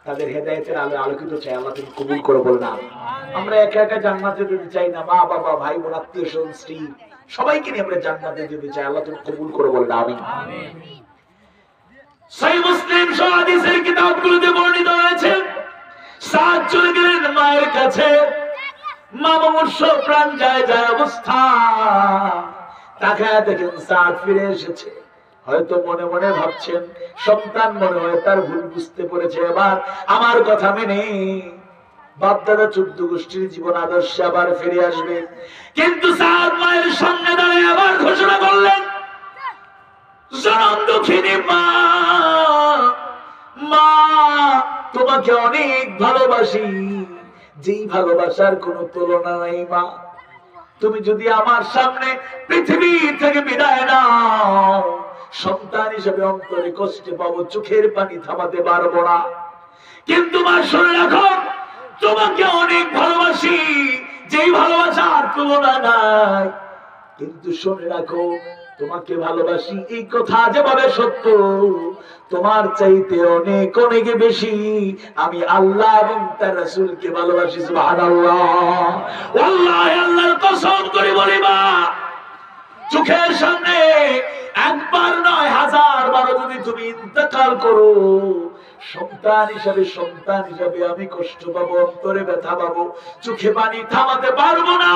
S2: তাদের হেদায়েতের আলো আলোকিত চাই, আল্লাহ তুমি কবুল করে বলে না। আমরা একা একা জান্নাতে যেতে চাই না, মা বাবা ভাই বোন আত্মীয় স্বজন স্ত্রী সবাইকে নিয়ে আমরা জান্নাতে যেতে চাই, আল্লাহ তুমি কবুল করে বলে না। আমিন। সহিহ মুসলিম সহ হাদিসের কিতাবগুলোতে বর্ণিত হয়েছে, সাদ চলে গেলেন মায়ের কাছে, মা মুমূর্ষ, প্রাণ যায় যায় অবস্থা। তাকায়া দেখেন সাদ ফিরে এসেছে। হয়তো মনে মনে ভাবছেন, সন্তান মনে হয় তার ভুল বুঝতে পেরেছে, এবার আমার কথা মেনে বাপ দাদা 14 গোষ্ঠীর জীবন আদর্শে আবার ফিরে আসবে। কিন্তু সাদ মায়ের সামনে দাঁড়িয়ে আবার ঘোষণা করলেন, জনম দুঃখিনী মা, মা তোমাকে অনেক ভালোবাসি, যেই ভালোবাসার কোনো তুলনা নাই মা। তুমি যদি আমার সামনে পৃথিবী থেকে বিদায় নাও, সন্তান হিসেবে অন্তরে কষ্টে পাবো, চোখের পানি থামাতে পারবো না। কিন্তু মা শুনে রাখো, তোমাকে অনেক ভালোবাসি, যেই ভালোবাসার তুলনা নাই। কিন্তু শুনে রাখো, তোমাকে ভালোবাসি এই কথা যেভাবে সত্য, তোমার চাইতে অনেক অনেক বেশি আমি আল্লাহ এবং তার রাসূলকে ভালোবাসি। সুবহানাল্লাহ। ওয়াল্লাহি আল্লাহর কসম করে বলি মা, চোখের সামনে একবার নয় 1000 বার যদি তুমি ইন্তেকাল করো, সন্তান হিসাবে আমি কষ্ট পাবো, অন্তরে ব্যথা পাবো, চোখে পানি থামাতে পারবো না।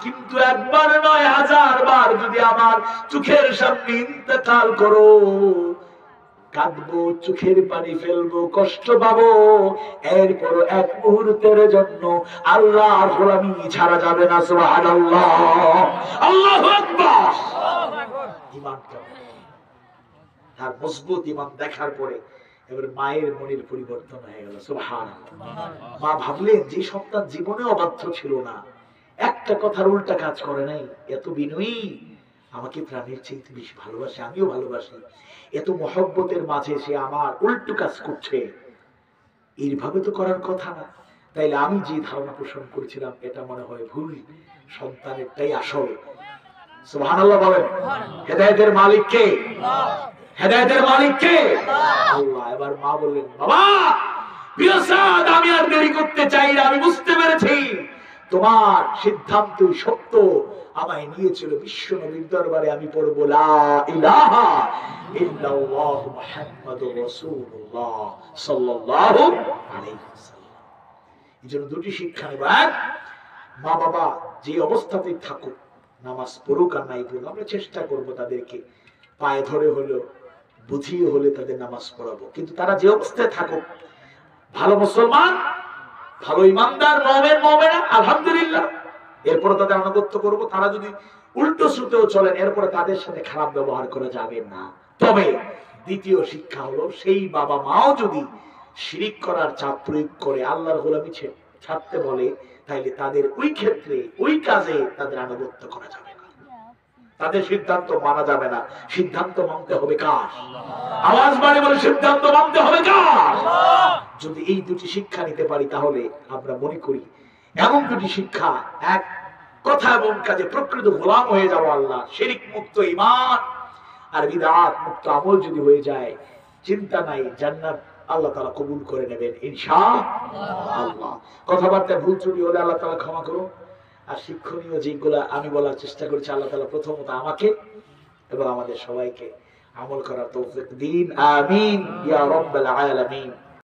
S2: কিন্তু একবার নয়, 1000 বার যদি আমার চোখের সামনে ইন্তেকাল করো, কাঁদবো, চোখের পানি ফেলবো, কষ্ট পাবো, এরপর এক মুহূর্তের জন্য আল্লাহর গোলামি ছাড়া যাবে না। সুবহানাল্লাহ, আল্লাহু আকবার। ঈমান কেমন? তার মজবুত ঈমান দেখার পরে এবার মায়ের মনের পরিবর্তন হয়ে গেল। সুবহানাল্লাহ। মা ভাবলেন যে সন্তান জীবনে অবাধ্য ছিল না, একটা কথার উল্টা কাজ করে নাই, এত বিনয়ী, আমাকে প্রাণের চাইতে বেশি ভালোবাসে, আমিও ভালোবাসি, এত মহব্বতের মাঝে সে আমার উল্টো কাজ করছে, এইভাবে তো করার কথা না। তাইলে আমি যে ধারণা পোষণ করেছিলাম এটা মনে হয় ভুল, সন্তানেরটাই আসল। সুবহানাল্লাহ বলেন। হেদায়েতের মালিক কে? হেদায়েতের মালিক কে? আল্লাহ। এবার মা বললেন, বাবা প্রিয় সাদ, আমি আর দেরি করতে চাই না, আমি বুঝতে পেরেছি তোমার সিদ্ধান্তই সত্য। আমায় নিয়েছিল বিশ্ব নবীর দরবারে, আমি পড়বো লা ইলাহা ইল্লাল্লাহ মুহাম্মাদুর রাসূলুল্লাহ সাল্লাল্লাহু আলাইহি ওয়াসাল্লাম। এজন্য দুটি শিক্ষা নেব। এক, মা বাবা যে অবস্থাতেই থাকুক, নামাজ পড়ুক আর নাই পড়ুক, আমরা চেষ্টা করব তাদেরকে পায়ে ধরে হলো, বুঝিয়ে হলে তাদের নামাজ পড়াবো। কিন্তু তারা যে অবস্থায় থাকুক, ভালো মুসলমান, ভালো ইমানদার, মুমিন মুমিনা, আলহামদুলিল্লাহ, এরপরে তাদের আনুগত্য করব। তারা যদি উল্টো শ্রুতেও চলেন, এরপরে তাদের সাথে খারাপ ব্যবহার করা যাবে না। তবে দ্বিতীয় শিক্ষা হলো, সেই বাবা মাও যদি শিরিক করার চাপ প্রয়োগ করে, আল্লাহর গোলামি ছাড়তে বলে, তাইলে তাদের ওই ক্ষেত্রে ওই কাজে তাদের আনুগত্য করা যাবে না, তাদের সিদ্ধান্ত মানা যাবে না। সিদ্ধান্ত মানতে হবে কার? আওয়াজ বাড়ি বলে সিদ্ধান্ত মানতে হবে কার? যদি এই দুটি শিক্ষা নিতে পারি, তাহলে আমরা মনে করি এমন দুটি শিক্ষা, এক, কথা এবং কাজে প্রকৃত গোলাম হয়ে যাওয়া আল্লাহ, শিরিক মুক্ত ঈমান আর বিদআত মুক্ত আমল যদি হয়ে যায়, চিন্তা নাই, জান্নাত আল্লাহ তাআলা কবুল করে নেবেন ইনশাআল্লাহ। কথাবার্তা ভুল ত্রুটি হলে আল্লাহ তাআলা ক্ষমা করুন। আর শিক্ষণীয় যেগুলা আমি বলার চেষ্টা করছি, আল্লাহ তাআলা প্রথমত আমাকে এবং আমাদের সবাইকে আমল করার তৌফিক দিন। আমিন ইয়া রাব্বাল আলামিন।